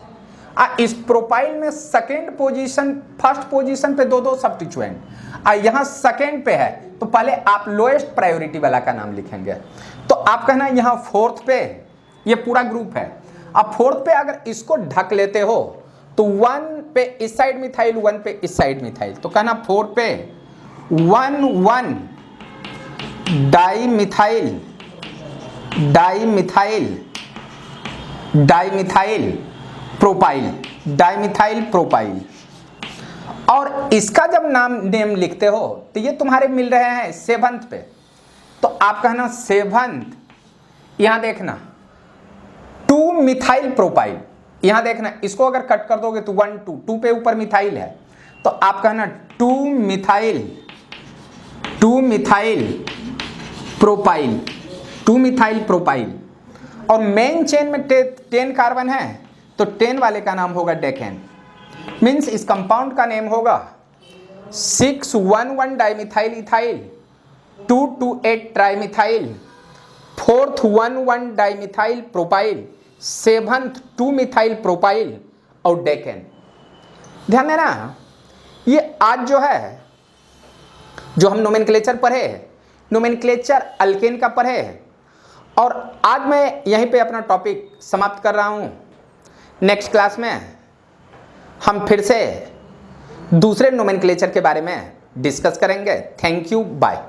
इस प्रोपाइल में सेकेंड पोजीशन, फर्स्ट पोजीशन पे दो सब्स्टिट्यूएंट, यहां सेकेंड पे है, तो पहले आप लोएस्ट प्रायोरिटी वाला का नाम लिखेंगे। तो आप कहना यहां फोर्थ पे, ये पूरा ग्रुप है। अब फोर्थ पे अगर इसको ढक लेते हो तो 1 पे इस साइड मिथाइल, 1 पे इस साइड मिथाइल, तो कहना 4 पे 1 dimethyl, dimethyl propyl, dimethyl propyl. और इसका जब नेम लिखते हो तो ये तुम्हारे मिल रहे हैं 7th पे, तो आप कहना 7th, यहां देखना 2 मिथाइल प्रोपाइल, यहां देखना इसको अगर कट कर दोगे तो 1 2 पे ऊपर मिथाइल है, तो आप कहना 2 मिथाइल प्रोपाइल, 2 मिथाइल प्रोपाइल। और मेन चेन में 10 कार्बन है, तो 10 वाले का नाम होगा डेकेन। मीन्स इस कंपाउंड का नेम होगा 611 dimethyl ethyl, 228 trimethyl, 4th 11 dimethyl propyl, 7th 2 methyl propyl और डेकेन। ध्यान देना, ये आज जो है, जो हम नोमेनक्लेचर पढ़े, नोमेनक्लेचर अल्केन का पढ़े, और आज मैं यहीं पे अपना टॉपिक समाप्त कर रहा हूं। नेक्स्ट क्लास में हम फिर से दूसरे नोमेनक्लेचर के बारे में डिस्कस करेंगे। Thank you, bye.